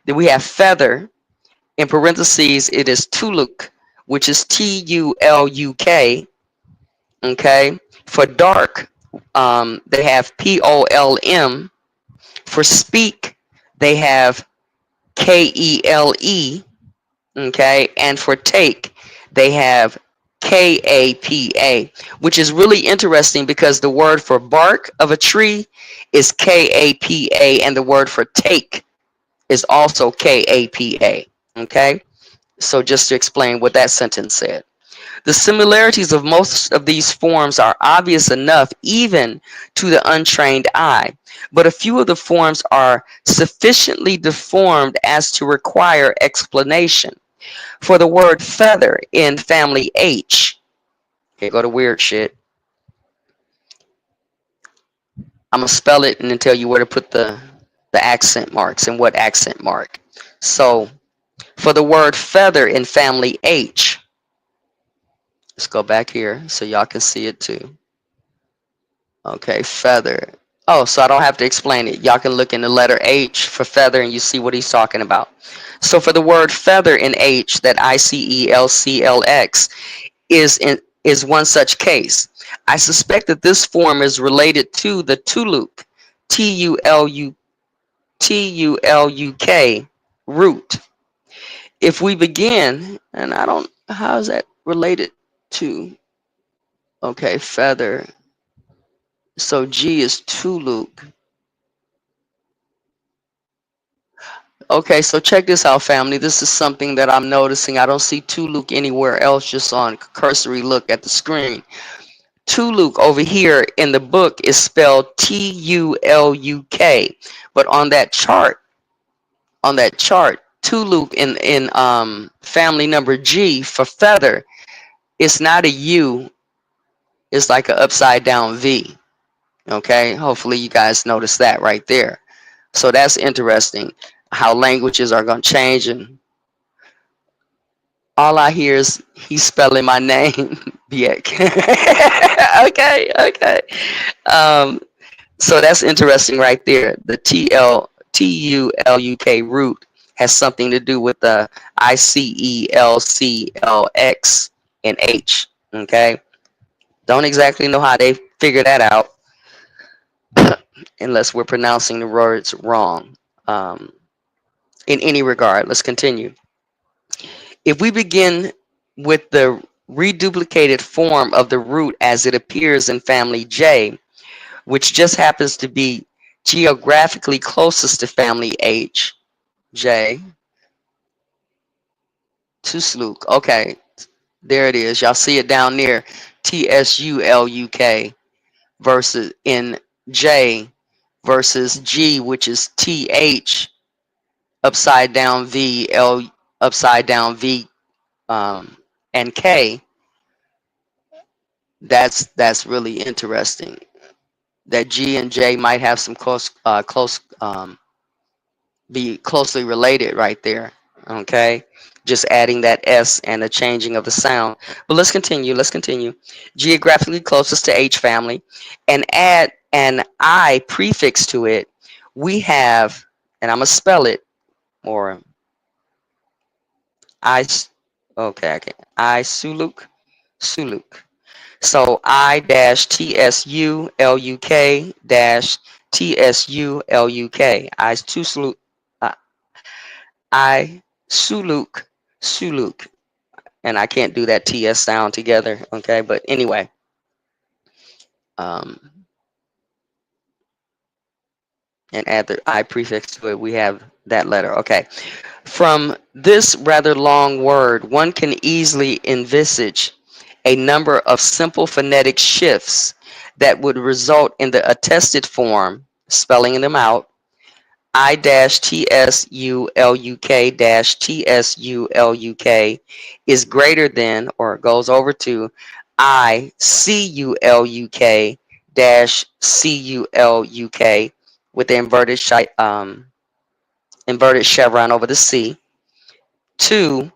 Then we have feather, in parentheses it is tuluk, which is TULUK. Okay, for dark, they have POLM. For speak, they have KELE. Okay, and for take, they have KAPA, which is really interesting because the word for bark of a tree is KAPA, and the word for take is also KAPA. Okay, so just to explain what that sentence said. The similarities of most of these forms are obvious enough even to the untrained eye, but a few of the forms are sufficiently deformed as to require explanation. For the word feather in family H, here go to weird shit. I'm going to spell it and then tell you where to put the accent marks and what accent mark. So for the word feather in family H, let's go back here so y'all can see it too. Okay, feather. Oh, so I don't have to explain it. Y'all can look in the letter H for feather and you see what he's talking about. So for the word feather in H, that ICELCLX is one such case. I suspect that this form is related to the Tuluk, TULUK root. If we begin, and how is that related to, okay, feather. So G is Tuluk. Okay, so check this out, family. This is something that I'm noticing. I don't see Tuluk anywhere else, just on cursory look at the screen. Tuluk over here in the book is spelled TULUK, but on that chart, Tuluk in family number G for feather, It's not a U, it's like an upside down V. Okay, hopefully you guys notice that right there. So that's interesting how languages are going to change. And all I hear is he's spelling my name, Biek. Okay, okay. Um, so that's interesting right there. The TULUK root has something to do with the ICELCLX and H. Okay, don't exactly know how they figure that out unless we're pronouncing the words wrong. Um, in any regard, let's continue. If we begin with the reduplicated form of the root as it appears in family J, which just happens to be geographically closest to family H, J, Tusluk. Okay, there it is. Y'all see it down there. TSULUK versus in J versus G, which is TH upside down V, L upside down V, and K. That's really interesting. That G and J might have some be closely related right there. Okay, just adding that S and the changing of the sound. But let's continue. Let's continue. Geographically closest to H family, and add an I prefix to it. We have, and I'm gonna spell it, or I. Okay, okay. I Suluk, Suluk. So I dash TSULUK dash TSULUK. Uh, I Suluk Suluk. And I can't do that TS sound together. Okay, but anyway, um, and add the I prefix to it, we have that letter. Okay. From this rather long word, one can easily envisage a number of simple phonetic shifts that would result in the attested form, spelling them out, I-TSULUK-TSULUK is greater than or goes over to I-CULUK-CULUK with the inverted chevron over the C, to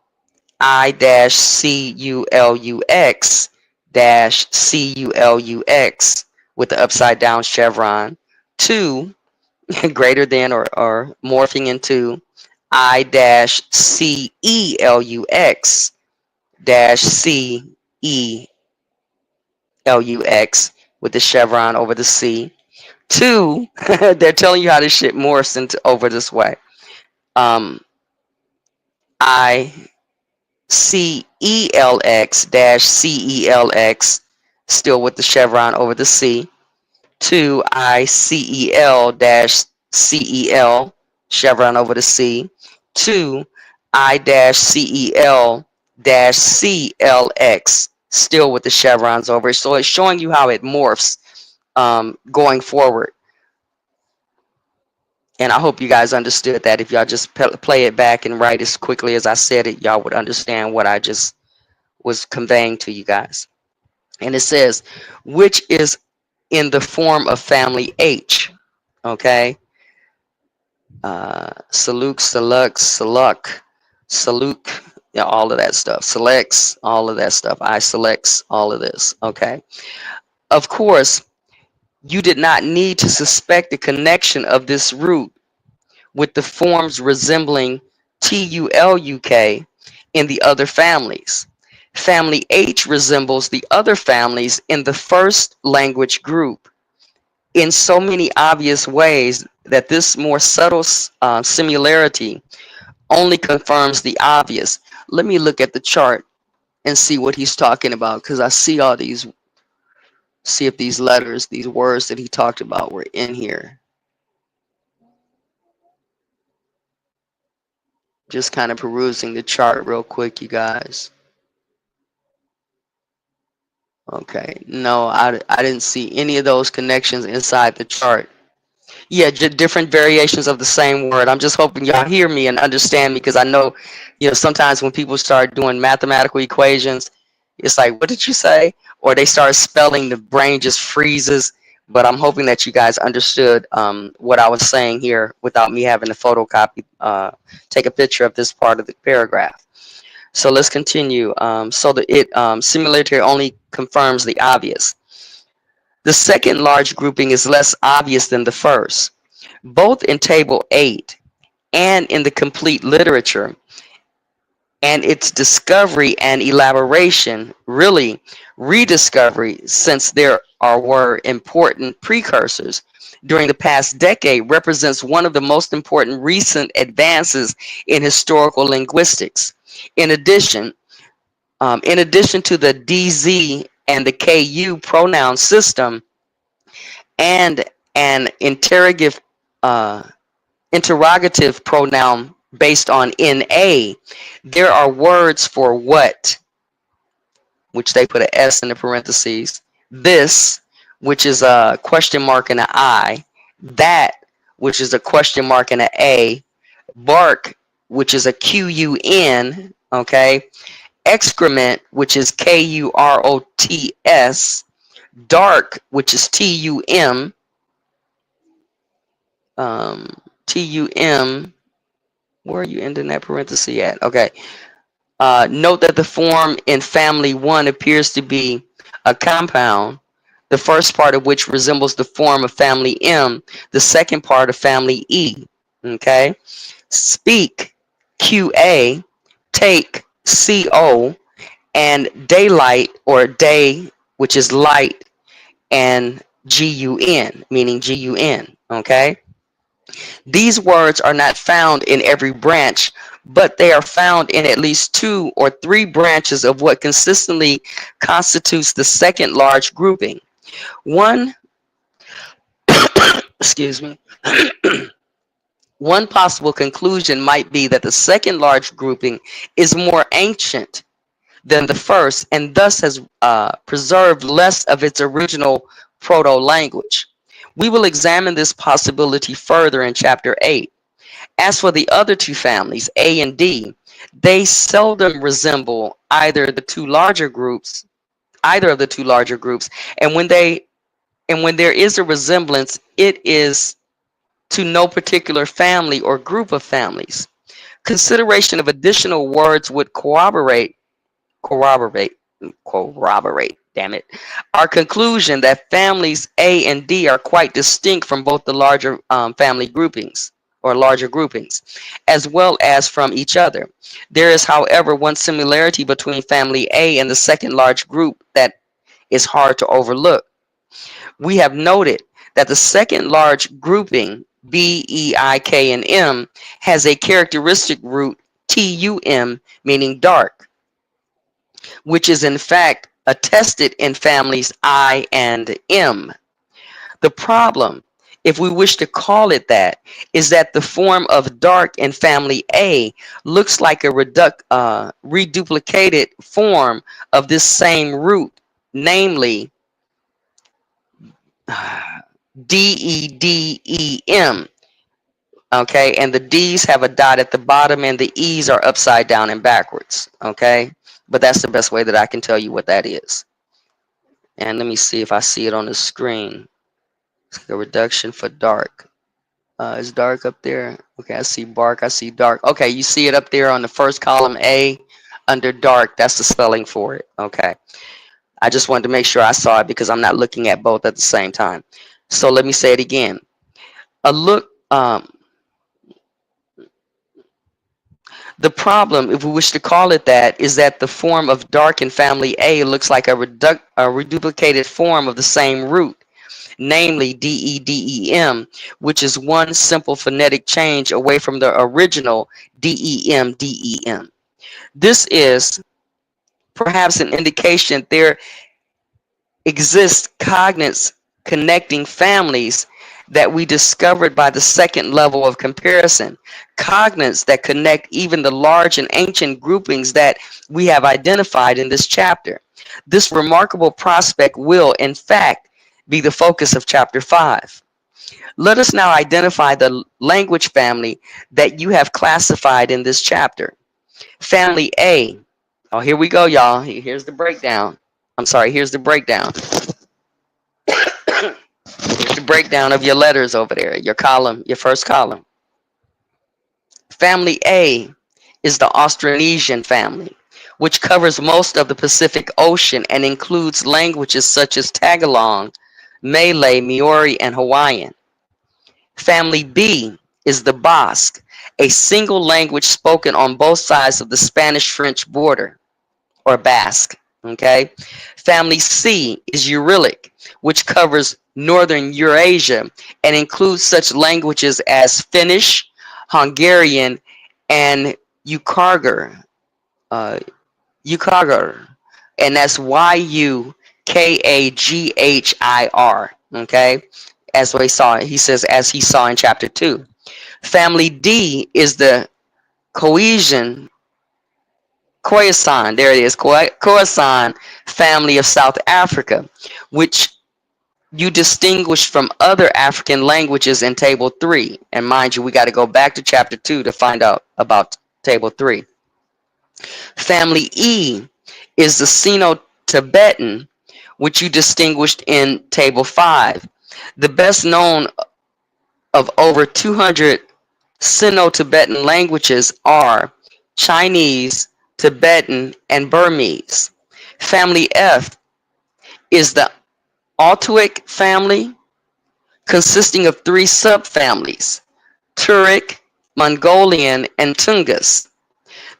I-CULUX-CULUX with the upside down chevron, to greater than or morphing into I-CELUX dash CELUX with the chevron over the C. Two, they're telling you how this shit morphs into over this way. I-CELX dash CELX, still with the chevron over the C. To ICEL dash CEL, chevron over the C, to I dash CEL dash CLX, still with the chevrons over it. So it's showing you how it morphs going forward. And I hope you guys understood that. If y'all just play it back and write as quickly as I said it, y'all would understand what I just was conveying to you guys. And it says, which is in the form of family H. Okay. Saluk, Saluk, Saluk, Saluk, yeah, all of that stuff. Selects, all of that stuff. I selects, all of this. Okay. Of course, you did not need to suspect the connection of this root with the forms resembling TULUK in the other families. Family H resembles the other families in the first language group in so many obvious ways that this more subtle similarity only confirms the obvious. Let me look at the chart and see what he's talking about, because I see all these, see if these letters, these words that he talked about were in here. Just kind of perusing the chart real quick, you guys. Okay, no, I didn't see any of those connections inside the chart. Yeah, different variations of the same word. I'm just hoping y'all hear me and understand me, because I know, sometimes when people start doing mathematical equations, It's like, what did you say? Or they start spelling, the brain just freezes. But I'm hoping that you guys understood what I was saying here without me having to photocopy, take a picture of this part of the paragraph. So let's continue. So that it similarity only confirms the obvious. The second large grouping is less obvious than the first. Both in Table 8 and in the complete literature, and its discovery and elaboration, really rediscovery, since there were important precursors during the past decade, represents one of the most important recent advances in historical linguistics. In addition, in addition to the DZ and the KU pronoun system and an uh, interrogative pronoun based on NA, there are words for what, which they put an S in the parentheses, this, which is a question mark and an I, that, which is a question mark and an A, bark, which is a QUN, okay, excrement, which is KUROTS, dark, which is TUM, um, TUM, where are you ending that parenthesis at? Okay. Note that the form in family 1 appears to be a compound, the first part of which resembles the form of family M, the second part of family E. Okay? Speak, QA, take, CO, and daylight or day, which is light, and GUN, meaning GUN. Okay? These words are not found in every branch, but they are found in at least 2 or 3 branches of what consistently constitutes the second large grouping. One, excuse me, one possible conclusion might be that the second large grouping is more ancient than the first and thus has preserved less of its original proto-language. We will examine this possibility further in Chapter 8. As for the other two families, A and D, they seldom resemble either of the two larger groups, and when there is a resemblance, it is to no particular family or group of families. Consideration of additional words would corroborate, damn it, our conclusion that families A and D are quite distinct from both the larger family groupings or larger groupings, as well as from each other. There is, however, one similarity between family A and the second large group that is hard to overlook. We have noted that the second large grouping, B, E, I, K, and M, has a characteristic root, TUM, meaning dark, which is in fact attested in families I and M. The problem, if we wish to call it that, is that the form of dark in family A looks like a reduplicated form of this same root, namely DEDEM. Okay, and the D's have a dot at the bottom and the E's are upside down and backwards. Okay, but that's the best way that I can tell you what that is. And let me see if I see it on the screen. The reduction for dark. Is dark up there? Okay, I see bark, I see dark. Okay, you see it up there on the first column A under dark. That's the spelling for it. Okay, I just wanted to make sure I saw it because I'm not looking at both at the same time. So let me say it again. A look, the problem, if we wish to call it that, is that the form of dark in family A looks like a reduplicated form of the same root, namely DEDEM, which is one simple phonetic change away from the original DEM. This is perhaps an indication there exist cognates connecting families that we discovered by the second level of comparison, cognates that connect even the large and ancient groupings that we have identified in this chapter. This remarkable prospect will, in fact, be the focus of Chapter 5. Let us now identify the language family that you have classified in this chapter. Family A, Oh, here we go, y'all. Here's the breakdown. I'm sorry, here's the breakdown. Here's the breakdown of your letters over there, your column, your first column. Family A is the Austronesian family, which covers most of the Pacific Ocean and includes languages such as Tagalog, Malay, Maori, and Hawaiian. Family B is the Basque, a single language spoken on both sides of the Spanish-French border, or Basque. Okay. Family C is Uralic, which covers northern Eurasia and includes such languages as Finnish, Hungarian, and Yukaghir. Uh, Yukaghir, and that's Yukaghir. Okay, as we saw, he says as he saw in chapter 2. Family D is the Cohesion Khoisan, there it is, Khoisan family of South Africa, which you distinguish from other African languages in Table 3. And mind you, we got to go back to chapter 2 to find out about Table 3. Family E is the Sino-Tibetan, which you distinguished in Table 5. The best known of over 200 Sino-Tibetan languages are Chinese, Tibetan, and Burmese. Family F is the Altoic family, consisting of 3 subfamilies, Turkic, Mongolian, and Tungus.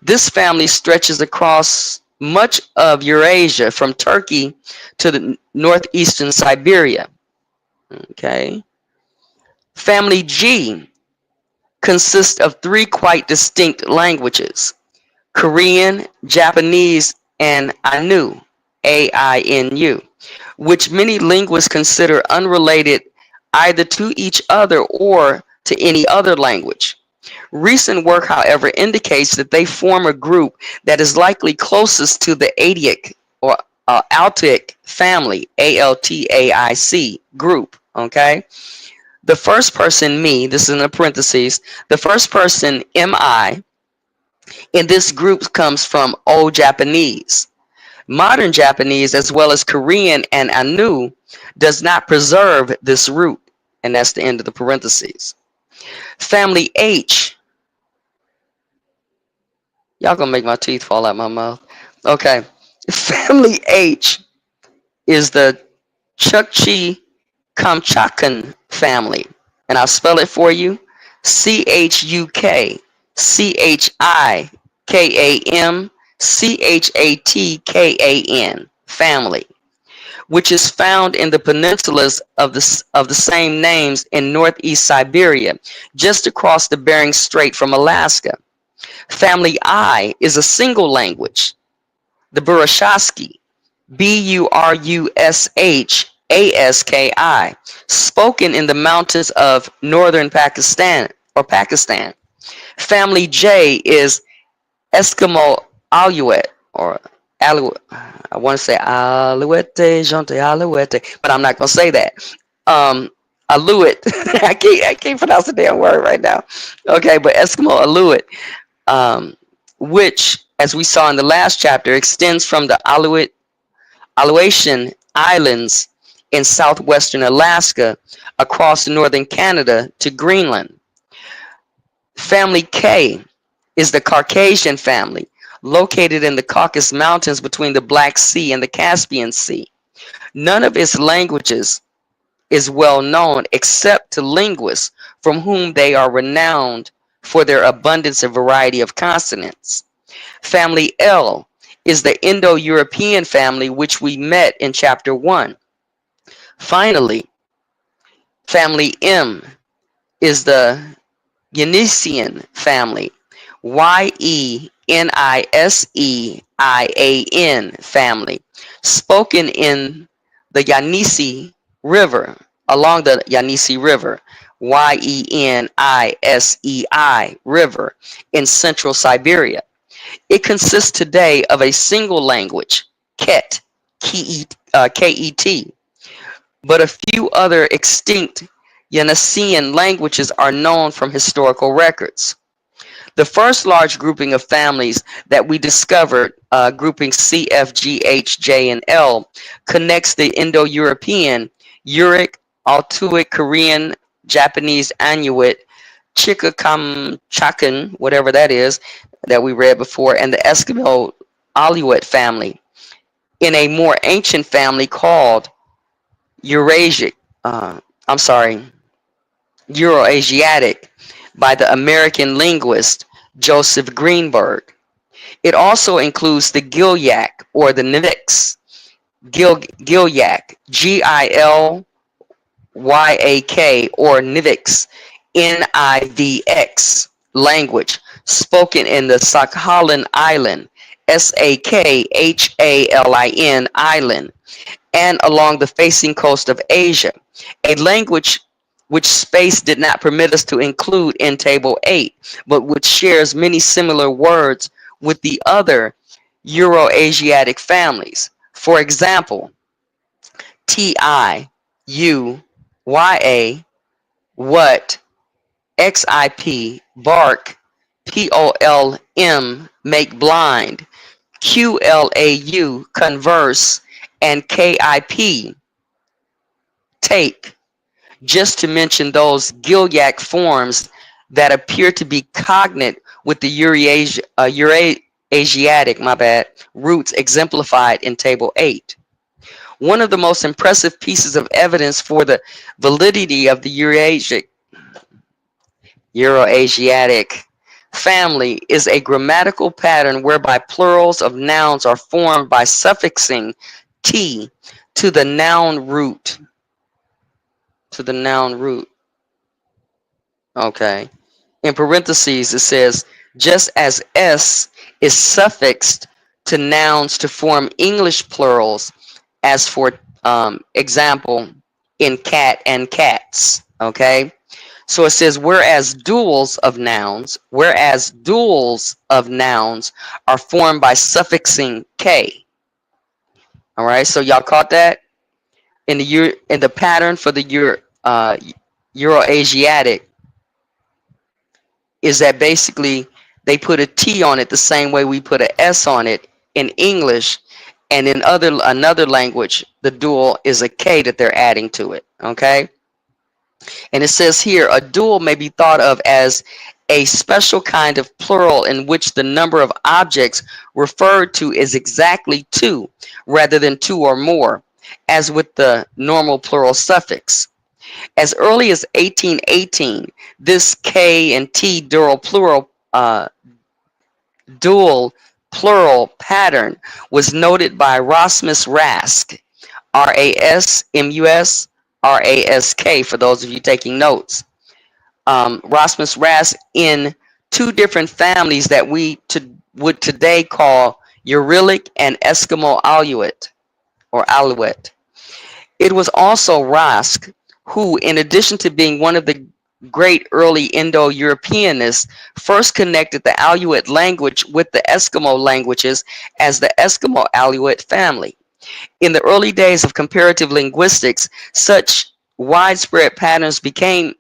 This family stretches across much of Eurasia from Turkey to the northeastern Siberia. Okay. Family G consists of 3 quite distinct languages, Korean, Japanese, and Ainu, A-I-N-U, which many linguists consider unrelated either to each other or to any other language. Recent work, however, indicates that they form a group that is likely closest to the Adic or Altic family, A-L-T-A-I-C group, okay? The first person, me, this is in the parentheses, the first person, M-I, in this group comes from Old Japanese. Modern Japanese, as well as Korean and Ainu, does not preserve this root, and that's the end of the parentheses. Family H, y'all gonna make my teeth fall out my mouth. Okay. Family H is the Chukchi Kamchakan family. And I'll spell it for you. Chukchikamchatkan family, which is found in the peninsulas of the same names in northeast Siberia, just across the Bering Strait from Alaska. Family I is a single language, the Burushaski, Burushaski, spoken in the mountains of northern Pakistan or Pakistan. Family J is Eskimo Alouette or Alouette. I want to say Alouette, Jonte Alouette, but I'm not going to say that. Alouette. I can't pronounce the damn word right now. Okay, but Eskimo Alouette, which, as we saw in the last chapter, extends from the Aleutian Islands in southwestern Alaska across northern Canada to Greenland. Family K is the Caucasian family, located in the Caucasus Mountains between the Black Sea and the Caspian Sea. None of its languages is well known except to linguists, from whom they are renowned for their abundance and variety of consonants. Family L is the Indo-European family, which we met in chapter 1. Finally, family M is the Yanisian family, Yenisian family, spoken in the Yenisei River, along the Yenisei River, Yenisei River, in central Siberia. It consists today of a single language, Ket, K-E-T, but a few other extinct Yeniseian languages are known from historical records. The first large grouping of families that we discovered, grouping C, F, G, H, J, and L, connects the Indo-European, Uric, Altuic, Korean, Japanese, Inuit, Chickakamchakan, whatever that is, that we read before, and the Eskimo Aleut family, in a more ancient family called Eurasic, I'm sorry, Euroasiatic, by the American linguist Joseph Greenberg. It also includes the Gilyak or the Nivix, Gilyak, Gilyak, or Nivix, Nivx language spoken in the Sakhalin Island, Sakhalin Island, and along the facing coast of Asia, a language which space did not permit us to include in Table 8, but which shares many similar words with the other Euroasiatic families. For example, TIUYA, what, XIP, bark, POLM, make blind, QLAU, converse, and KIP, take, just to mention those Gilyak forms that appear to be cognate with the Eurasiatic, roots exemplified in Table 8. One of the most impressive pieces of evidence for the validity of the Euroasiatic family is a grammatical pattern whereby plurals of nouns are formed by suffixing t to the noun root. Okay. In parentheses, it says, just as s is suffixed to nouns to form English plurals, as for example, in cat and cats. Okay. So it says, whereas duals of nouns are formed by suffixing k. All right. So y'all caught that? In the pattern for the Euroasiatic is that basically they put a T on it the same way we put an S on it in English, and in another language, the dual is a K that they're adding to it. Okay. And it says here, a dual may be thought of as a special kind of plural in which the number of objects referred to is exactly two, rather than two or more, as with the normal plural suffix. As early as 1818, this K and T dual plural pattern was noted by Rasmus Rask, Rasmus, for those of you taking notes. Rasmus Rask, in two different families that we would today call Uralic and Eskimo Aleut, or Aleut. It was also Rask who, in addition to being one of the great early Indo-Europeanists, first connected the Aleut language with the Eskimo languages as the Eskimo Aleut family. In the early days of comparative linguistics, such widespread patterns between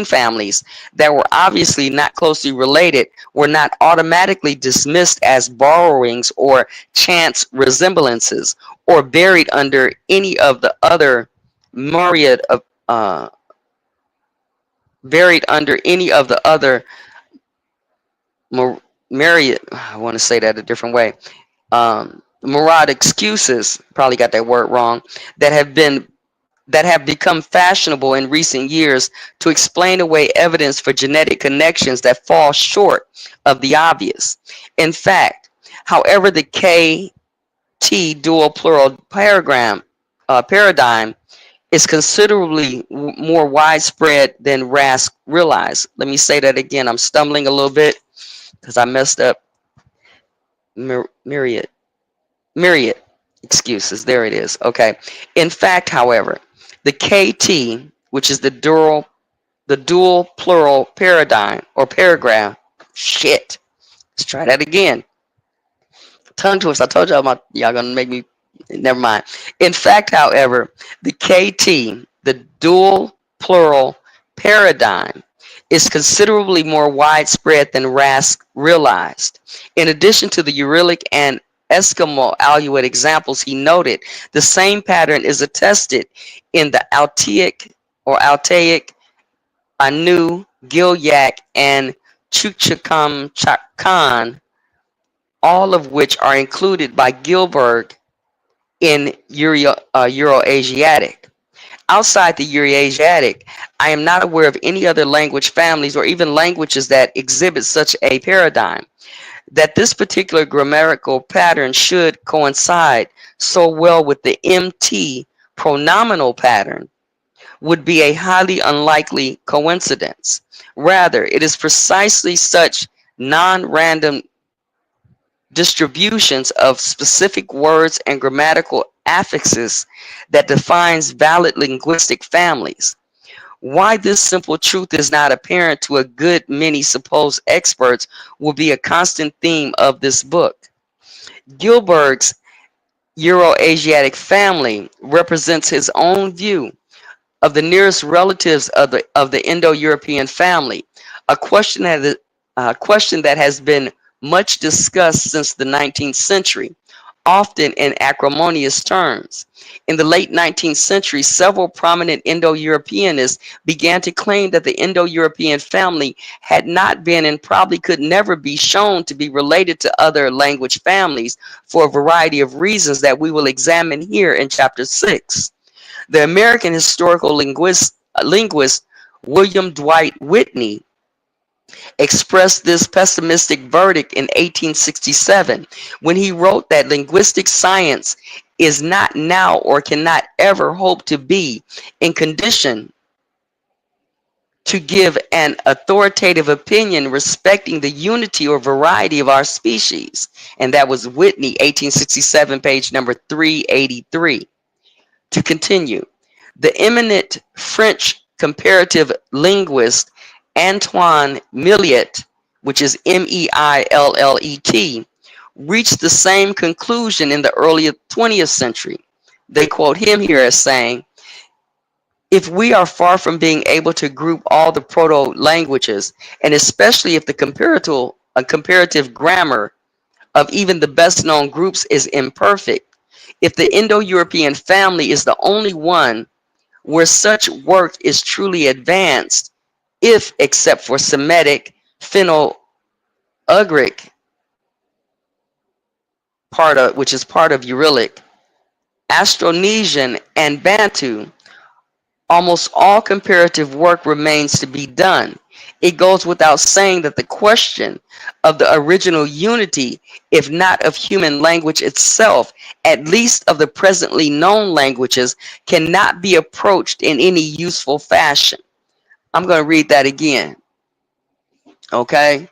families that were obviously not closely related were not automatically dismissed as borrowings or chance resemblances, or buried under any of the other myriad of myriad, I want to say that a different way, Murad excuses, probably got that word wrong, that have become fashionable in recent years to explain away evidence for genetic connections that fall short of the obvious. In fact, however, the KT dual plural paradigm is considerably more widespread than Rask realized. Let me say that again. I'm stumbling a little bit because I messed up. Myriad excuses. There it is. Okay. In fact, however, the KT, which is the dual plural paradigm or paragraph. Shit. Let's try that again. Tongue twist. I told y'all y'all gonna make me. Never mind. In fact, however, the KT, the dual plural paradigm, is considerably more widespread than Rask realized. In addition to the Uralic and Eskimo Aleut examples he noted, the same pattern is attested in the Altaic, Anu, Gilyak, and Chukchakan, all of which are included by Gilbert in Euroasiatic. Outside the Eurasiatic, I am not aware of any other language families or even languages that exhibit such a paradigm. That this particular grammatical pattern should coincide so well with the MT pronominal pattern would be a highly unlikely coincidence. Rather, it is precisely such non-random distributions of specific words and grammatical affixes that defines valid linguistic families. Why this simple truth is not apparent to a good many supposed experts will be a constant theme of this book. Gilbert's Euroasiatic family represents his own view of the nearest relatives of the Indo-European family, a question that has been much discussed since the 19th century, often in acrimonious terms. In the late 19th century, several prominent Indo-Europeanists began to claim that the Indo-European family had not been and probably could never be shown to be related to other language families for a variety of reasons that we will examine here in Chapter 6. The American historical linguist William Dwight Whitney expressed this pessimistic verdict in 1867 when he wrote that linguistic science is not now or cannot ever hope to be in condition to give an authoritative opinion respecting the unity or variety of our species. And that was Whitney, 1867, page number 383. To continue, the eminent French comparative linguist Antoine Millet, which is Meillet, reached the same conclusion in the early 20th century. They quote him here as saying, if we are far from being able to group all the proto-languages, and especially if the comparative grammar of even the best known groups is imperfect, if the Indo-European family is the only one where such work is truly advanced, if except for Semitic, Finno-Ugric, which is part of Uralic, Austronesian, and Bantu, almost all comparative work remains to be done. It goes without saying that the question of the original unity, if not of human language itself, at least of the presently known languages, cannot be approached in any useful fashion. I'm going to read that again. Okay?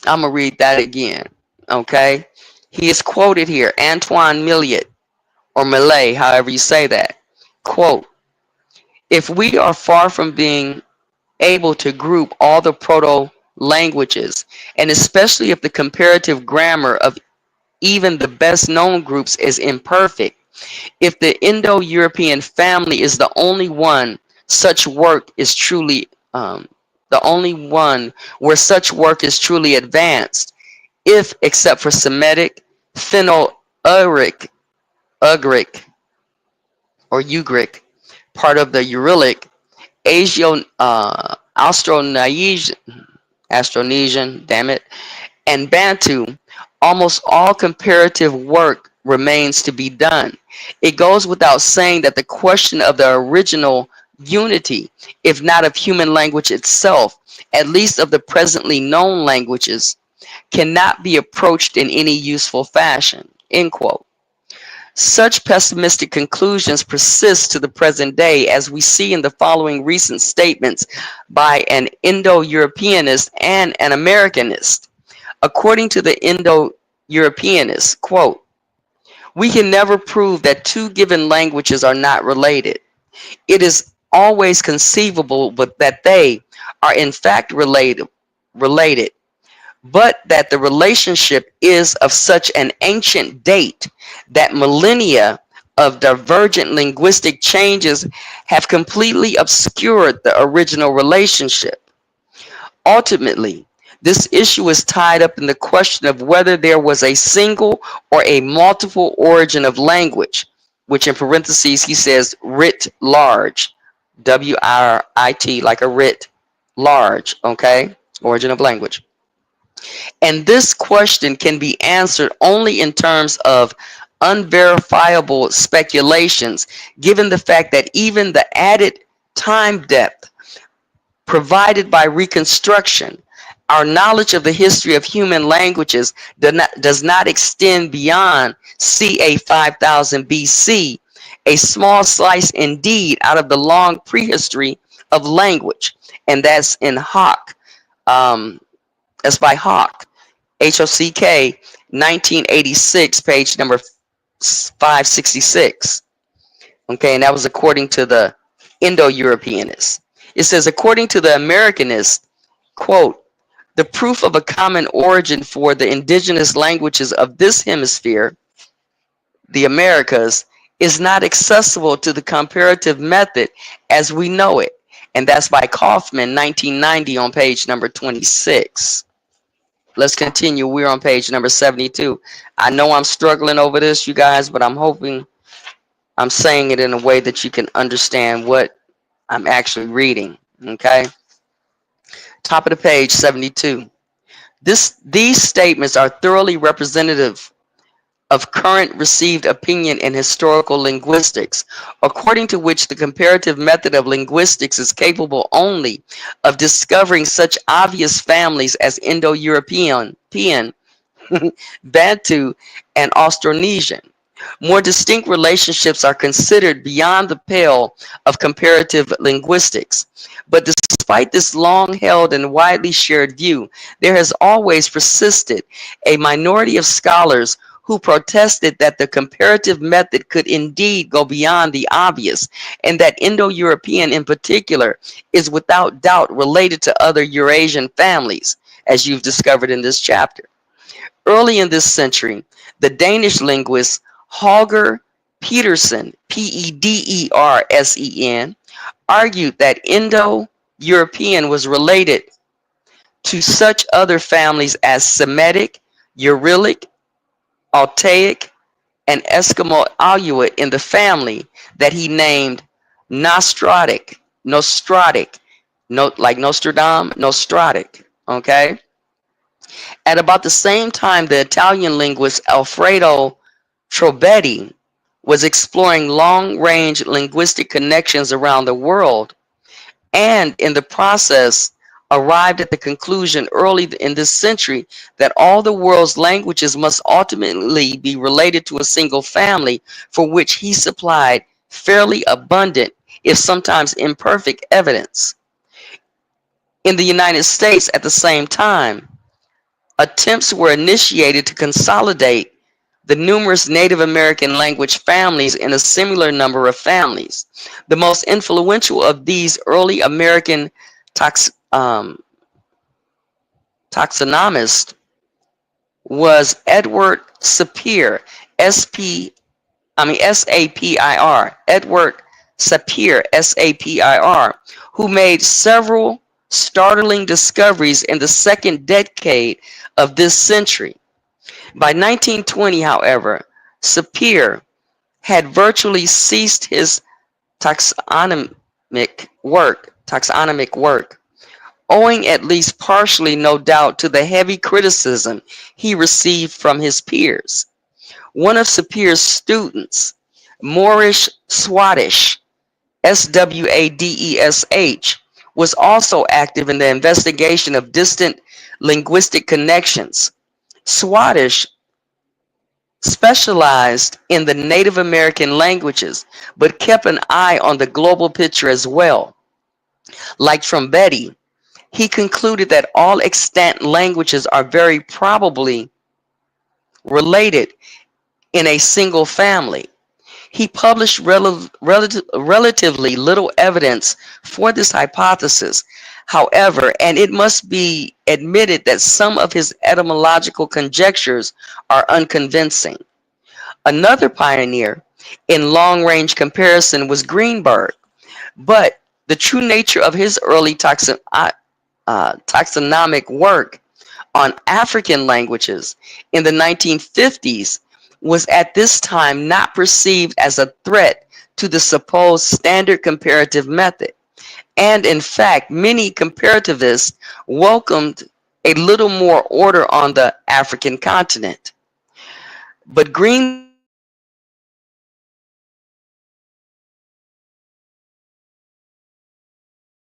I'm going to read that again. Okay? He is quoted here, Antoine Millet, or Millet, however you say that. Quote, if we are far from being able to group all the proto-languages, and especially if the comparative grammar of even the best known groups is imperfect, if the Indo-European family is the only one such work is truly the only one where such work is truly advanced, if except for Semitic, Finno-Ugric, or Ugric, part of the Uralic, Austronesian, damn it, and Bantu, almost all comparative work remains to be done. It goes without saying that the question of the original unity, if not of human language itself, at least of the presently known languages, cannot be approached in any useful fashion. End quote. Such pessimistic conclusions persist to the present day, as we see in the following recent statements by an Indo-Europeanist and an Americanist. According to the Indo-Europeanist, quote, we can never prove that two given languages are not related. It is always conceivable but that they are in fact related, but that the relationship is of such an ancient date that millennia of divergent linguistic changes have completely obscured the original relationship. Ultimately, this issue is tied up in the question of whether there was a single or a multiple origin of language, which in parentheses he says writ large, W-R-I-T, like a writ large, okay? Origin of language. And this question can be answered only in terms of unverifiable speculations, given the fact that even the added time depth provided by reconstruction, our knowledge of the history of human languages does not extend beyond ca 5000 BC, a small slice indeed out of the long prehistory of language. And that's in Hawk. That's by Hawk, Hock, 1986, page number 566. Okay, and that was according to the Indo-Europeanists. It says, according to the Americanists, quote, the proof of a common origin for the indigenous languages of this hemisphere, the Americas, is not accessible to the comparative method as we know it. And that's by Kaufman, 1990, on page number 26. Let's continue. We're on page number 72. I know I'm struggling over this, you guys, but I'm hoping I'm saying it in a way that you can understand what I'm actually reading. Okay? Top of the page, 72. These statements are thoroughly representative of current received opinion in historical linguistics, according to which the comparative method of linguistics is capable only of discovering such obvious families as Indo-European, Bantu, and Austronesian. More distinct relationships are considered beyond the pale of comparative linguistics. But despite this long-held and widely shared view, there has always persisted a minority of scholars who protested that the comparative method could indeed go beyond the obvious, and that Indo-European in particular is without doubt related to other Eurasian families, as you've discovered in this chapter. Early in this century, the Danish linguist Holger Pedersen, Pedersen, argued that Indo-European was related to such other families as Semitic, Uralic, Altaic, and Eskimo Aleut in the family that he named Nostratic, like Nostradam, Nostratic, okay? At about the same time, the Italian linguist Alfredo Trobetti was exploring long-range linguistic connections around the world, and in the process arrived at the conclusion early in this century that all the world's languages must ultimately be related to a single family, for which he supplied fairly abundant, if sometimes imperfect, evidence. In the United States, at the same time, attempts were initiated to consolidate the numerous Native American language families in a similar number of families. The most influential of these early American taxonomists was Edward Sapir, Sapir, Edward Sapir, Sapir, who made several startling discoveries in the second decade of this century. By 1920, however, Sapir had virtually ceased his taxonomic work, owing at least partially, no doubt, to the heavy criticism he received from his peers. One of Sapir's students, Maurice Swadesh, Swadesh, was also active in the investigation of distant linguistic connections. Swadesh specialized in the Native American languages, but kept an eye on the global picture as well. Like Trombetti, he concluded that all extant languages are very probably related in a single family. He published relatively little evidence for this hypothesis, however, and it must be admitted that some of his etymological conjectures are unconvincing. Another pioneer in long-range comparison was Greenberg, but the true nature of his early taxonomic work on African languages in the 1950s was at this time not perceived as a threat to the supposed standard comparative method. And in fact, many comparativists welcomed a little more order on the African continent. But Greenberg's African classification was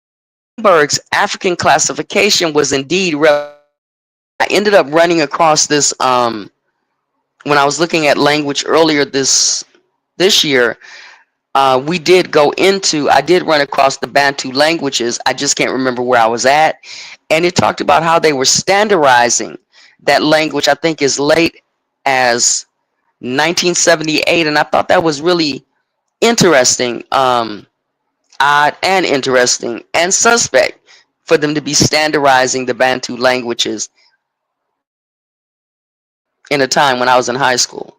indeed revolutionary. Greenberg's African classification was indeed revolutionary. I ended up running across this when I was looking at language earlier this year. I did run across the Bantu languages. I just can't remember where I was at. And it talked about how they were standardizing that language, I think as late as 1978. And I thought that was really interesting, odd and interesting and suspect for them to be standardizing the Bantu languages in a time when I was in high school.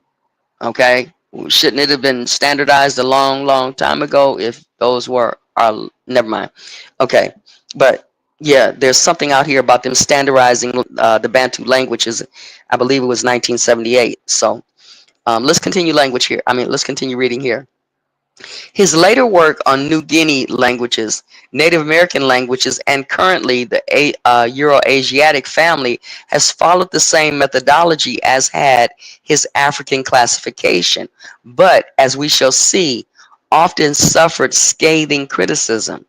Okay, shouldn't it have been standardized a long, long time ago? If those were, are never mind. Okay, but yeah, there's something out here about them standardizing the Bantu languages. I believe it was 1978. So let's continue language here. Let's continue reading here. His later work on New Guinea languages, Native American languages, and currently the Euro-Asiatic family has followed the same methodology as had his African classification, but as we shall see, often suffered scathing criticism.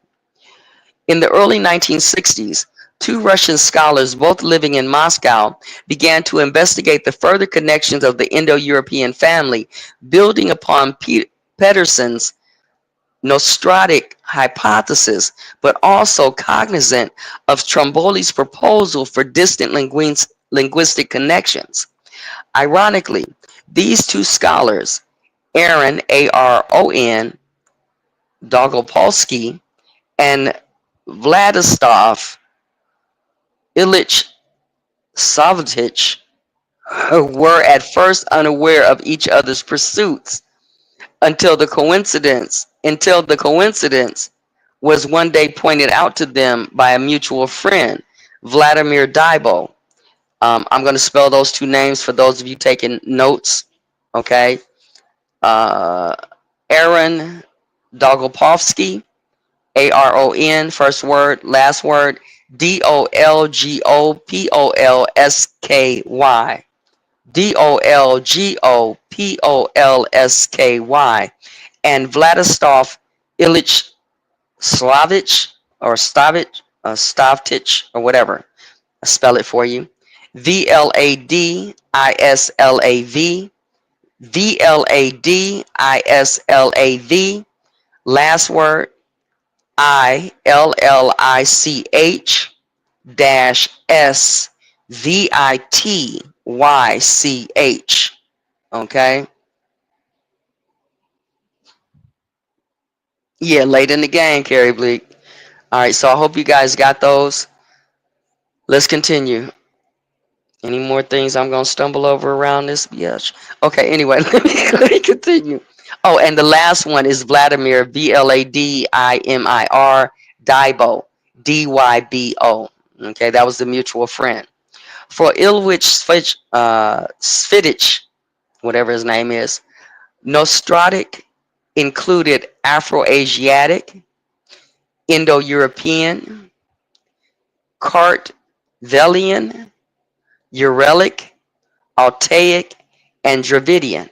In the early 1960s, two Russian scholars, both living in Moscow, began to investigate the further connections of the Indo-European family, building upon Pedersen's Nostratic hypothesis, but also cognizant of Stromboli's proposal for distant linguistic connections. Ironically, these two scholars, Aaron, Aron, Dolgopolsky, and Vladislav Ilyich Savitich, were at first unaware of each other's pursuits until the coincidence was one day pointed out to them by a mutual friend, Vladimir Dybo. I'm going to spell those two names for those of you taking notes. Okay. Uh, Aaron Dolgopovsky, Aron, first word, last word, Dolgopolsky. Dolgopolsky, and Vladislav Ilyich Slavich or Stavtich or whatever. I'll spell it for you. Vladislav, Vladislav. Last word Illich dash Svitych. Okay. Yeah, late in the game, Carrie Bleak. All right, so I hope you guys got those. Let's continue. Any more things I'm gonna stumble over around this? Yes. Okay. Anyway, let me continue. Oh, and the last one is Vladimir, Vladimir, Dybo, Dybo. Okay, that was the mutual friend. For Ilwich Svitich, whatever his name is, Nostratic included Afro-Asiatic, Indo-European, Kartvelian, Uralic, Altaic, and Dravidian.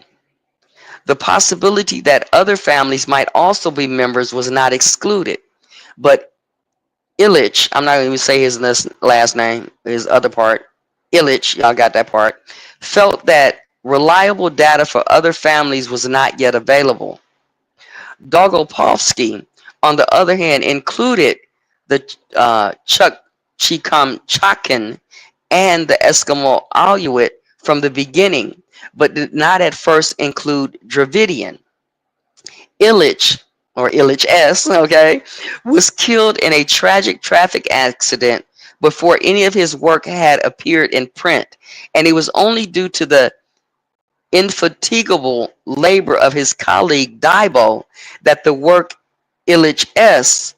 The possibility that other families might also be members was not excluded, but Illich, I'm not going to say his last name, his other part, Illich, y'all got that part, felt that reliable data for other families was not yet available. Dolgopovsky, on the other hand, included the Chikamchakan and the Eskimo Aleut from the beginning, but did not at first include Dravidian. Illich, or Illich S, okay, was killed in a tragic traffic accident before any of his work had appeared in print, and it was only due to the indefatigable labor of his colleague Dibo that the work Illich S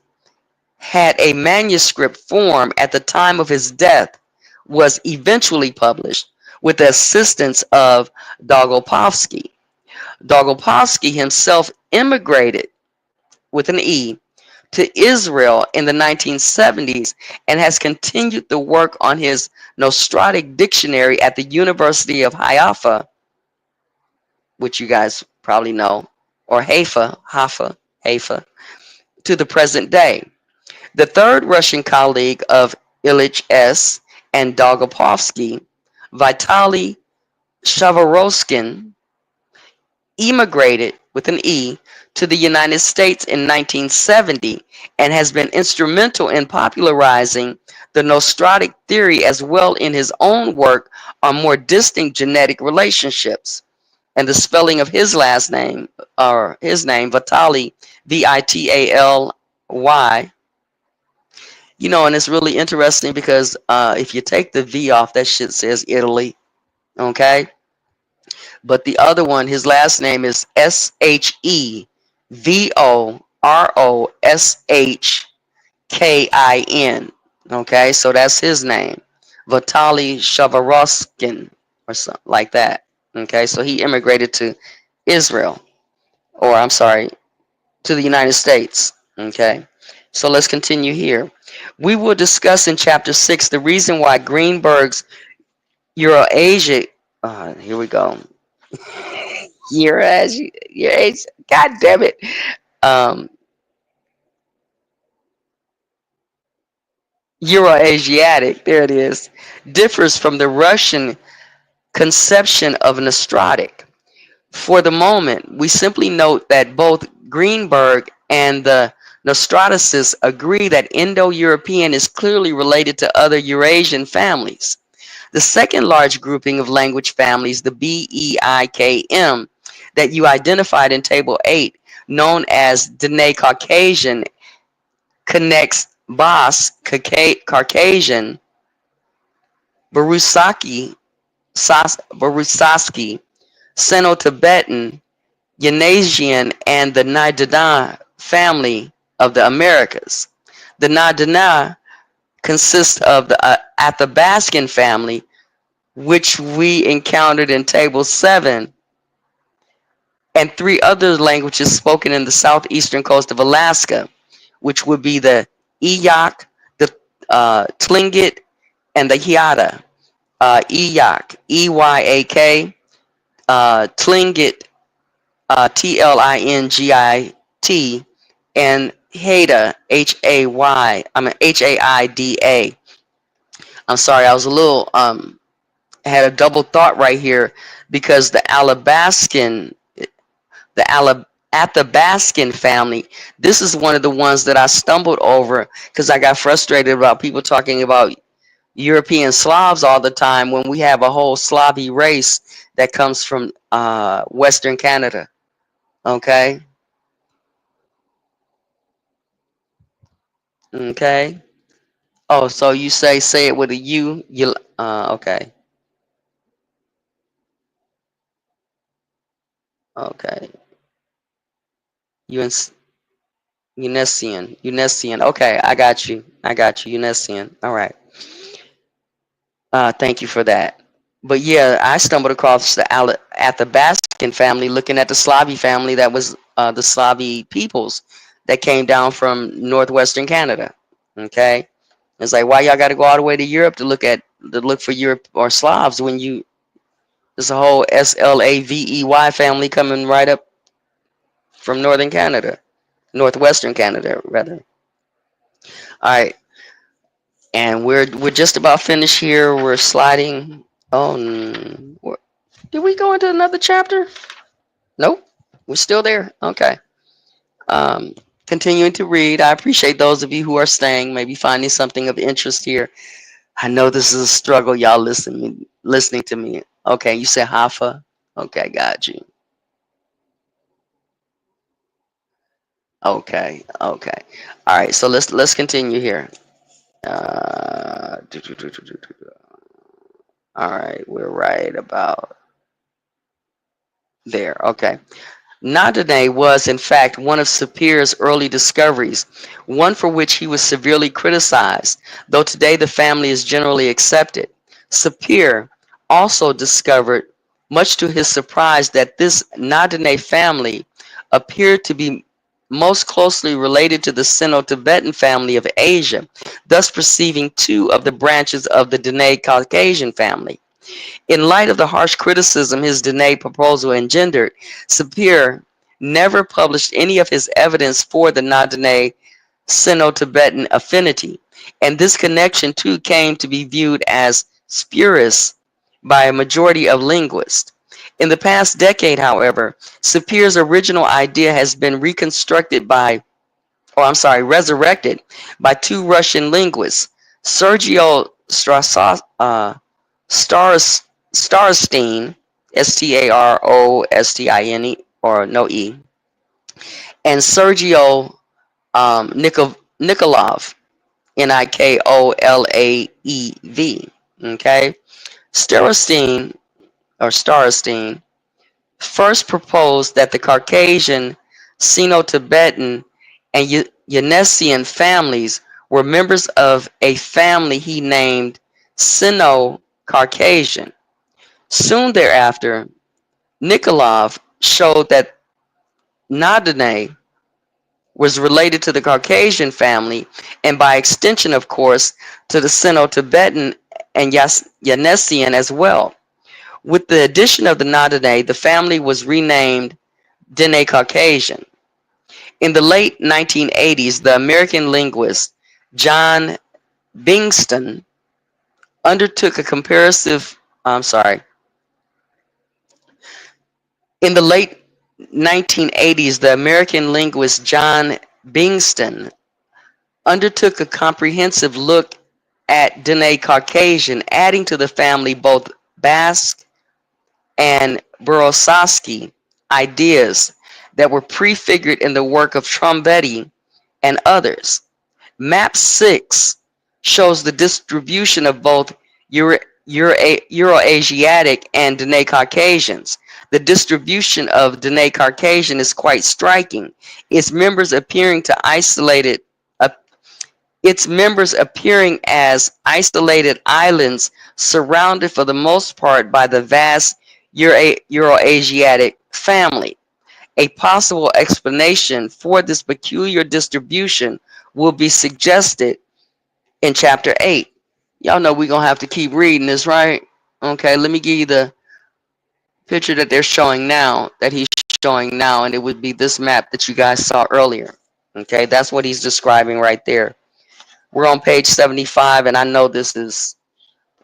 had a manuscript form at the time of his death was eventually published with the assistance of Dolgopovsky. Dolgopovsky himself immigrated with an E to Israel in the 1970s and has continued the work on his Nostratic dictionary at the University of Haifa, which you guys probably know, or Haifa, to the present day. The third Russian colleague of Ilyich S. and Dolgopovsky, Vitaly Shavoroskin, emigrated with an E to the United States in 1970 and has been instrumental in popularizing the Nostratic theory as well in his own work on more distinct genetic relationships. And the spelling of his last name, or his name, Vitaly, Vitaly, and it's really interesting because if you take the V off, that shit says Italy, okay? But the other one, his last name is Shevoroskin. Okay, so that's his name, Vitaly Shavoroskin, or something like that. Okay, so he immigrated to Israel, or I'm sorry, to the United States. Okay, so let's continue here. We will discuss in chapter 6 the reason why Greenberg's Eurasia. Here we go. Eurasia. God damn it. Um, Euroasiatic. There it is. Differs from the Russian conception of Nostratic. For the moment, we simply note that both Greenberg and the Nostraticists agree that Indo-European is clearly related to other Eurasian families. The second large grouping of language families, the BEIKM, that you identified in Table 8, known as Dene Caucasian, connects Basque, Caucasian, Barusaski, Sino-Tibetan, Yanasian, and the Nadana family of the Americas. The Nadana consists of the Athabascan family, which we encountered in Table 7, and three other languages spoken in the southeastern coast of Alaska, which would be the Eyak, the Tlingit, and the Hiata. Eyak, Eyak, Tlingit, Tlingit, and Haida, Haida. I'm sorry, I was a little had a double thought right here because the Athabascan family, this is one of the ones that I stumbled over because I got frustrated about people talking about European Slavs all the time when we have a whole Slavi race that comes from Western Canada. Okay. Okay. Oh, so you say it with a U. You okay. Okay. Uns Unesian. Okay, I got you. Unesian. All right. Thank you for that. But yeah, I stumbled across the Athabascan family, looking at the Slavi family that was the Slavi peoples that came down from northwestern Canada. Okay, it's like why y'all got to go all the way to Europe to look for Europe or Slavs when there's a whole Slavey family coming right up from northern Canada, northwestern Canada rather. All right, and we're just about finished here. We're sliding. Oh, did we go into another chapter? Nope, we're still there. Okay. Um, Continuing to read. I appreciate those of you who are staying, maybe finding something of interest here. I know this is a struggle, y'all listening to me. Okay, you said Hafa. Okay, got you. Okay, okay. All right, so let's continue here. Uh, all right, we're right about. there. Okay. Nadane was, in fact, one of Sapir's early discoveries, one for which he was severely criticized, though today the family is generally accepted. Sapir also discovered, much to his surprise, that this Nadane family appeared to be most closely related to the Sino-Tibetan family of Asia, thus perceiving two of the branches of the Dene Caucasian family. In light of the harsh criticism his Dene proposal engendered, Sapir never published any of his evidence for the Na-Dene Sino-Tibetan affinity, and this connection too came to be viewed as spurious by a majority of linguists. In the past decade, however, Sapir's original idea has been resurrected by two Russian linguists, Sergio Starostin, Starostin, or no E, and Sergio Nikolov, Nikolaev. Okay, Starostin first proposed that the Caucasian, Sino-Tibetan, and Yanesian families were members of a family he named Sino-Caucasian. Soon thereafter, Nikolov showed that Nadane was related to the Caucasian family, and by extension, of course, to the Sino-Tibetan and Yanesian as well. With the addition of the Nadane, the family was renamed Dene Caucasian. In the late 1980s, the American linguist John Bingston undertook a comparative, I'm sorry, in the late 1980s, the American linguist John Bingston undertook a comprehensive look at Dene Caucasian, adding to the family both Basque and Burosowski ideas that were prefigured in the work of Trombetti and others. Map 6 shows the distribution of both Euroasiatic and Dene Caucasians. The distribution of Dene Caucasian is quite striking, its members appearing uh, as isolated islands surrounded for the most part by the vast Euroasiatic family. A possible explanation for this peculiar distribution will be suggested in chapter 8. Y'all know we're going to have to keep reading this, right? Okay, let me give you the picture that they're showing now, that he's showing now, and it would be this map that you guys saw earlier. Okay, that's what he's describing right there. We're on page 75, and I know this is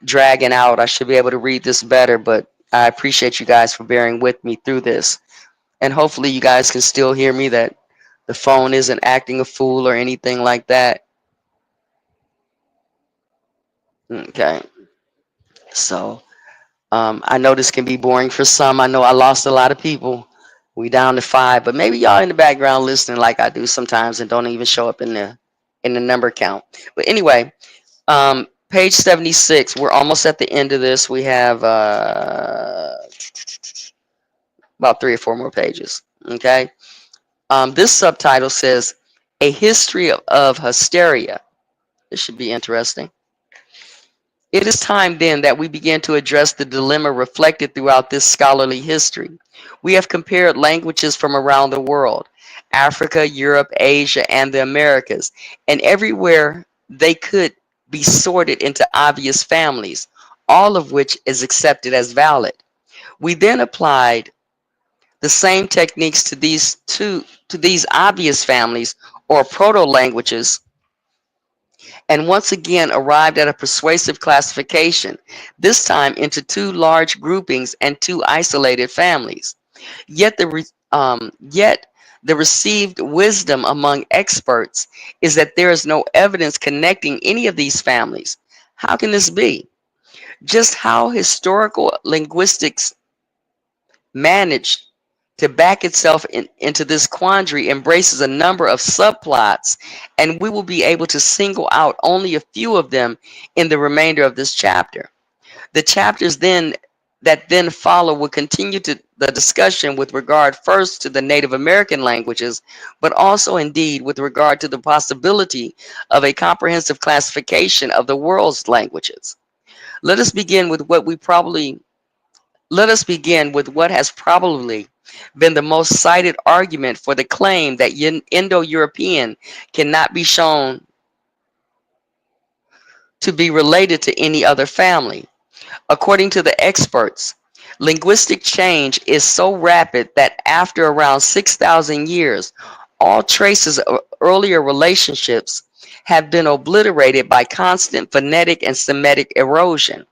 dragging out. I should be able to read this better, but I appreciate you guys for bearing with me through this. And hopefully you guys can still hear me, that the phone isn't acting a fool or anything like that. Okay, so I know this can be boring for some. I know I lost a lot of people. We down to 5, but maybe y'all in the background listening like I do sometimes and don't even show up in the number count. But anyway, page 76. We're almost at the end of this. We have about 3 or 4 more pages. Okay. This subtitle says "A History of Hysteria." This should be interesting. It is time then that we begin to address the dilemma reflected throughout this scholarly history. We have compared languages from around the world, Africa, Europe, Asia, and the Americas, and everywhere they could be sorted into obvious families, all of which is accepted as valid. We then applied the same techniques to these obvious families or proto-languages, and once again arrived at a persuasive classification, this time into 2 large groupings and 2 isolated families. Yet the received wisdom among experts is that there is no evidence connecting any of these families. How can this be? Just how historical linguistics managed to back itself into this quandary embraces a number of subplots, and we will be able to single out only a few of them in the remainder of this chapter. The chapters then follow will continue to the discussion with regard first to the Native American languages, but also indeed with regard to the possibility of a comprehensive classification of the world's languages. Let us begin with what we probably Let us begin with what has probably been the most cited argument for the claim that Indo-European cannot be shown to be related to any other family. According to the experts, linguistic change is so rapid that after around 6,000 years, all traces of earlier relationships have been obliterated by constant phonetic and Semitic erosion.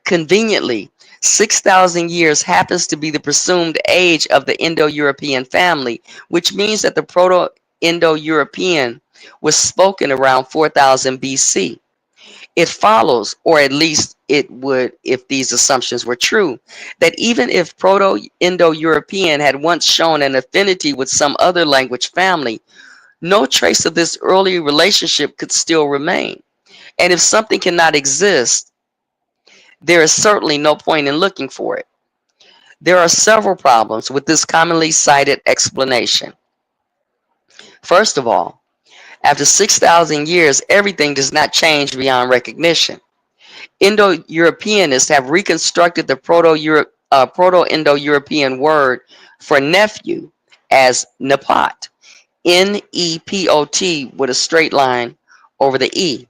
Conveniently, 6,000 years happens to be the presumed age of the Indo-European family, which means that the Proto-Indo-European was spoken around 4000 BC. It follows, or at least it would if these assumptions were true, that even if Proto-Indo-European had once shown an affinity with some other language family, no trace of this early relationship could still remain. And if something cannot exist, there is certainly no point in looking for it. There are several problems with this commonly cited explanation. First of all, after 6,000 years, everything does not change beyond recognition. Indo-Europeanists have reconstructed the Proto-Indo-European word for nephew as nepot, N-E-P-O-T with a straight line over the E.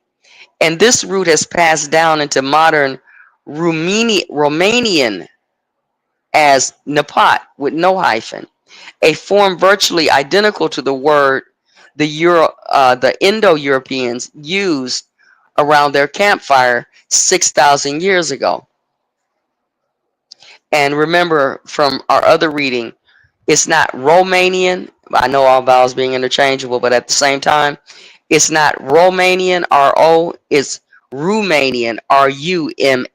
And this root has passed down into modern Romanian as nepot with no hyphen, a form virtually identical to the word the Indo-Europeans used around their campfire 6,000 years ago. And remember from our other reading, it's not Romanian. I know all vowels being interchangeable, but at the same time, it's not Romanian, R-O, it's Rumanian, R-U-M-A-N-I-A-N.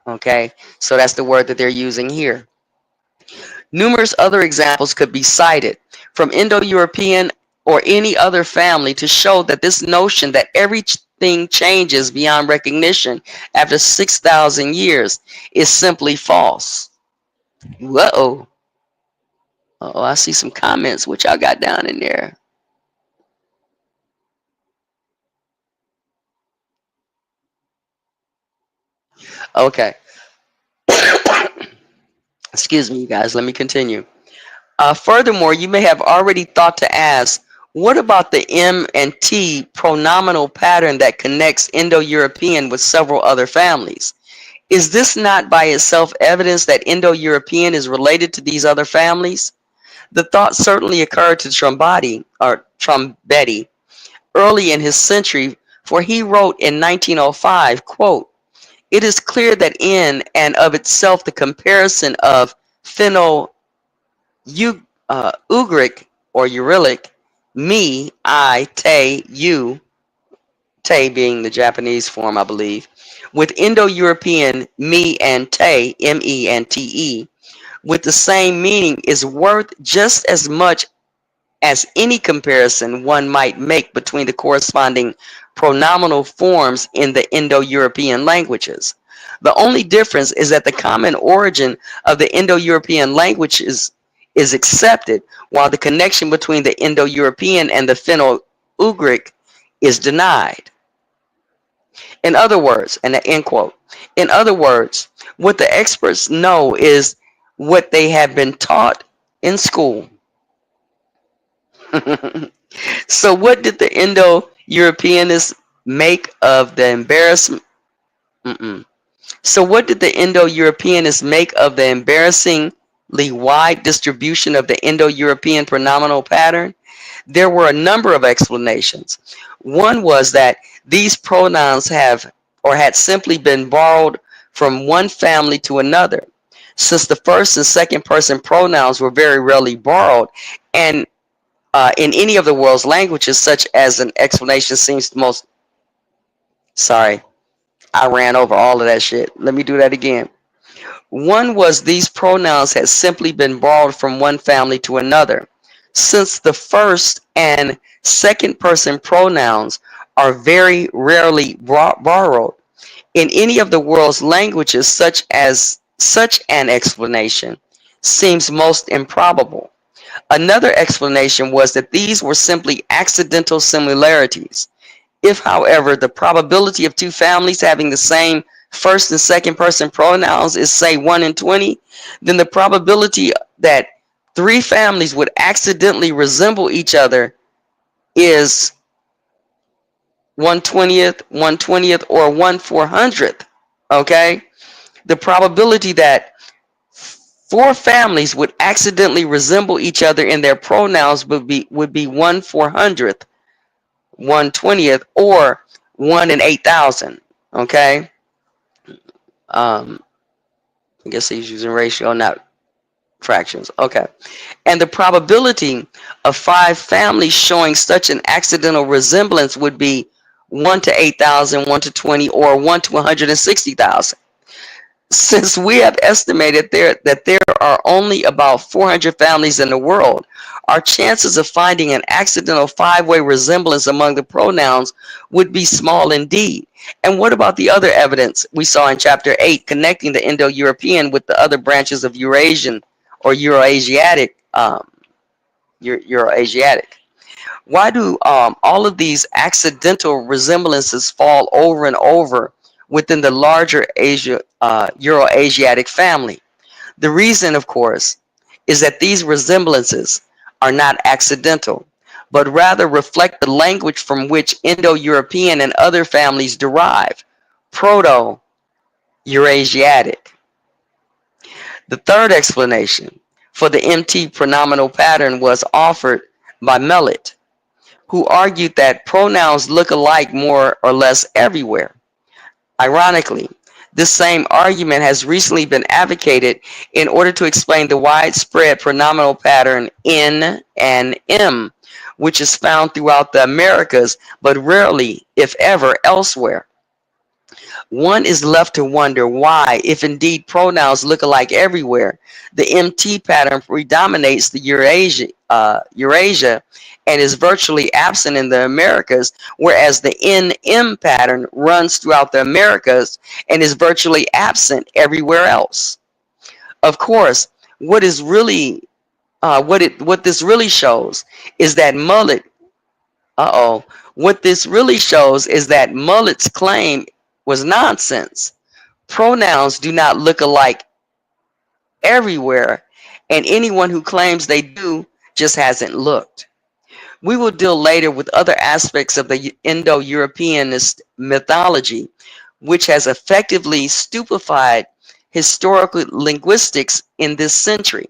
Okay, so that's the word that they're using here. Numerous other examples could be cited from Indo-European or any other family to show that this notion that everything changes beyond recognition after 6,000 years is simply false. Whoa. Oh, I see some comments which I got down in there. Okay. Excuse me, you guys. Let me continue. Furthermore, you may have already thought to ask, what about the M and T pronominal pattern that connects Indo-European with several other families? Is this not by itself evidence that Indo-European is related to these other families? The thought certainly occurred to Trombetti early in his century, for he wrote in 1905, quote, "It is clear that in and of itself the comparison of Ugric or Uralic, me, I, te, you, te being the Japanese form, I believe, with Indo-European me and te, me and te, with the same meaning is worth just as much as any comparison one might make between the corresponding pronominal forms in the Indo-European languages. The only difference is that the common origin of the Indo-European languages is accepted, while the connection between the Indo-European and the Finno-Ugric is denied. In other words, and end quote, in other words, what the experts know is what they have been taught in school. So what did the Indo-Europeanists make of the embarrassment? So what did the Indo-Europeanists make of the embarrassingly wide distribution of the Indo-European pronominal pattern? There were a number of explanations. One was that these pronouns have or had simply been borrowed from one family to another, since the first and second person pronouns were very rarely borrowed, and in any of the world's languages, such as an explanation seems most. Sorry, I ran over all of that shit. Let me do that again. One was these pronouns had simply been borrowed from one family to another. Since the first and second person pronouns are very rarely borrowed, In any of the world's languages, such an explanation seems most improbable. Another explanation was that these were simply accidental similarities. If, however, the probability of two families having the same first and second person pronouns is, say, 1 in 20, then the probability that three families would accidentally resemble each other is 1/20th, 1/20th, or 1/400th. Okay? The probability that four families would accidentally resemble each other in their pronouns would be 1/400th, 1/20th, or 1 in 8,000. Okay? I guess he's using ratio, not fractions. Okay. And the probability of five families showing such an accidental resemblance would be 1 to 8,000, 1 to 20, or 1 to 160,000. Since we have estimated that there are only about 400 families in the world, our chances of finding an accidental five-way resemblance among the pronouns would be small indeed. And what about the other evidence we saw in chapter 8 connecting the Indo-European with the other branches of Eurasian or Euroasiatic? Euroasiatic. Why do all of these accidental resemblances fall over and over within the larger Euroasiatic family? The reason, of course, is that these resemblances are not accidental, but rather reflect the language from which Indo-European and other families derive, Proto-Eurasiatic. The third explanation for the MT pronominal pattern was offered by Mellett, who argued that pronouns look alike more or less everywhere. Ironically, this same argument has recently been advocated in order to explain the widespread pronominal pattern N and M, which is found throughout the Americas, but rarely, if ever, elsewhere. One is left to wonder why, if indeed pronouns look alike everywhere, the MT pattern predominates the Eurasia and is virtually absent in the Americas, whereas the NM pattern runs throughout the Americas and is virtually absent everywhere else. Of course, what is really what this really shows is that Mullet what this really shows is that Mullet's claim was nonsense. Pronouns do not look alike everywhere, and anyone who claims they do just hasn't looked. We will deal later with other aspects of the Indo-Europeanist mythology, which has effectively stupefied historical linguistics in this century.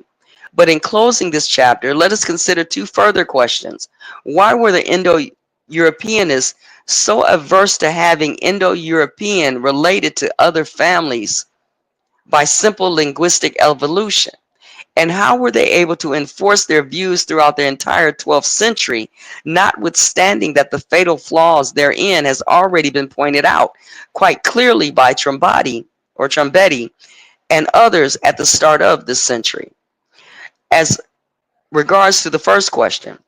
But in closing this chapter, let us consider two further questions. Why were the Indo-Europeanists so averse to having Indo-European related to other families by simple linguistic evolution? And how were they able to enforce their views throughout the entire 12th century, notwithstanding that the fatal flaws therein has already been pointed out quite clearly by Trombetti and others at the start of this century? As regards to the first question,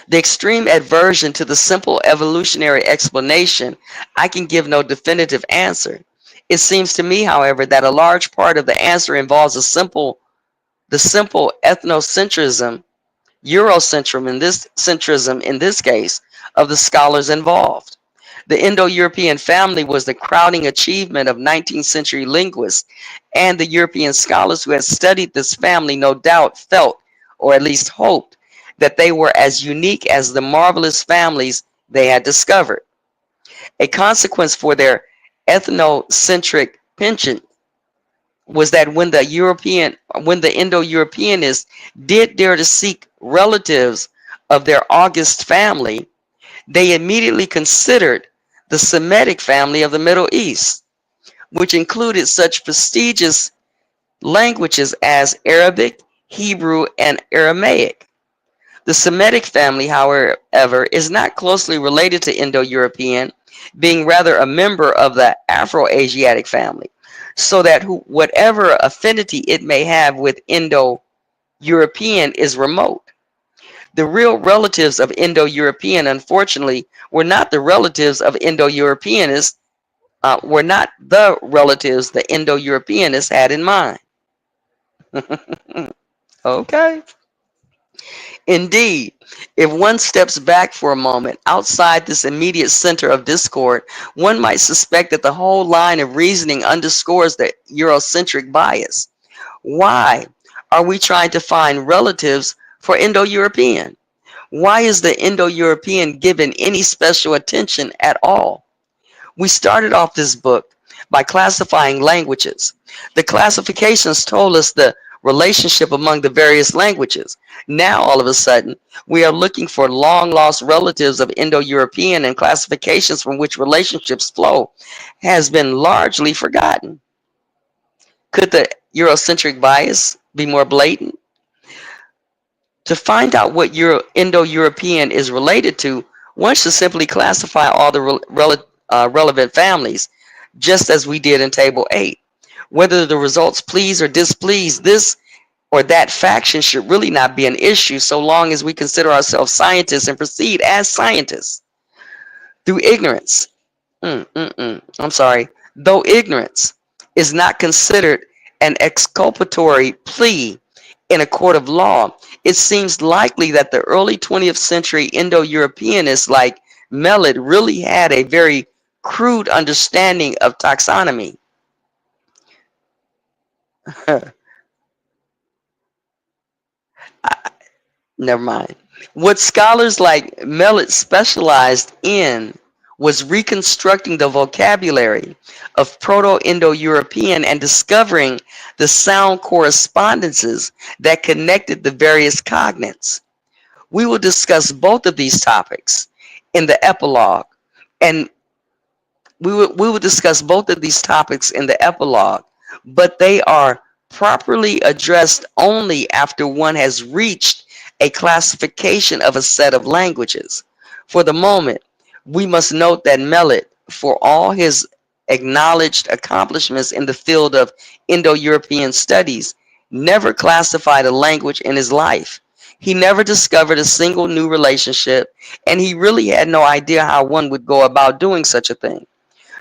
the extreme aversion to the simple evolutionary explanation, I can give no definitive answer. It seems to me, however, that a large part of the answer involves the simple ethnocentrism, Eurocentrism in this case, of the scholars involved. The Indo-European family was the crowning achievement of 19th century linguists, and the European scholars who had studied this family no doubt felt, or at least hoped, that they were as unique as the marvelous families they had discovered. A consequence for their ethnocentric penchant was that when the Indo-Europeanists did dare to seek relatives of their august family, they immediately considered the Semitic family of the Middle East, which included such prestigious languages as Arabic, Hebrew, and Aramaic. The Semitic family, however, is not closely related to Indo-European, being rather a member of the Afro-Asiatic family, so that whatever affinity it may have with Indo-European is remote. The real relatives of Indo-European, unfortunately, were not the relatives of Indo-Europeanists, were not the relatives the Indo-Europeanists had in mind. Okay. Indeed, if one steps back for a moment outside this immediate center of discord, one might suspect that the whole line of reasoning underscores the Eurocentric bias. Why are we trying to find relatives for Indo-European? Why is the Indo-European given any special attention at all? We started off this book by classifying languages. The classifications told us the relationship among the various languages. Now, all of a sudden, we are looking for long lost relatives of Indo-European, and classifications from which relationships flow has been largely forgotten. Could the Eurocentric bias be more blatant? To find out what Indo-European is related to, one should simply classify all the relevant families, just as we did in Table 8. Whether the results please or displease this or that faction should really not be an issue so long as we consider ourselves scientists and proceed as scientists. Through ignorance, I'm sorry, though ignorance is not considered an exculpatory plea in a court of law, it seems likely that the early 20th century Indo-Europeanists like Mellet really had a very crude understanding of taxonomy. Never mind. What scholars like Mellet specialized in was reconstructing the vocabulary of Proto-Indo-European and discovering the sound correspondences that connected the various cognates. We will discuss both of these topics in the epilogue, and we will discuss both of these topics in the epilogue, but they are properly addressed only after one has reached a classification of a set of languages. For the moment, we must note that Mellet, for all his acknowledged accomplishments in the field of Indo-European studies, never classified a language in his life. He never discovered a single new relationship, and he really had no idea how one would go about doing such a thing.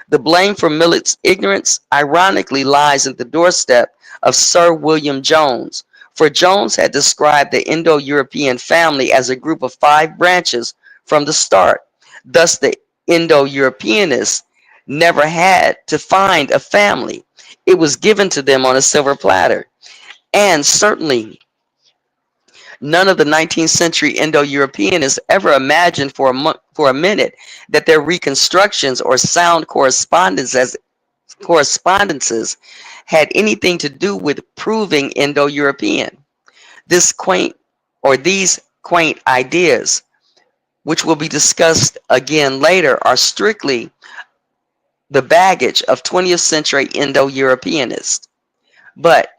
The blame for Millet's ignorance ironically lies at the doorstep of Sir William Jones, for Jones had described the Indo-European family as a group of 5 branches from the start. Thus, the Indo-Europeanists never had to find a family. It was given to them on a silver platter. And certainly, none of the 19th century Indo-Europeanists ever imagined for a minute that their reconstructions or sound correspondences had anything to do with proving Indo-European. These quaint ideas, which will be discussed again later, are strictly the baggage of 20th century Indo-Europeanists. But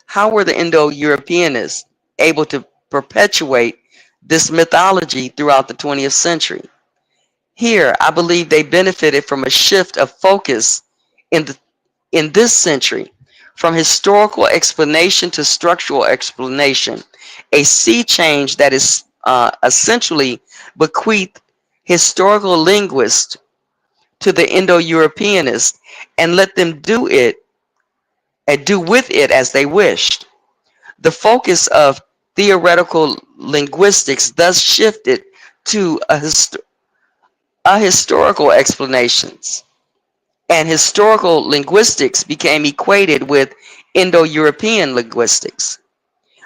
how were the Indo-Europeanists able to perpetuate this mythology throughout the 20th century? Here, I believe they benefited from a shift of focus in this century, from historical explanation to structural explanation, a sea change that is essentially bequeathed historical linguists to the Indo-Europeanists and let them do with it as they wished. The focus of theoretical linguistics thus shifted to historical explanations, and historical linguistics became equated with Indo-European linguistics.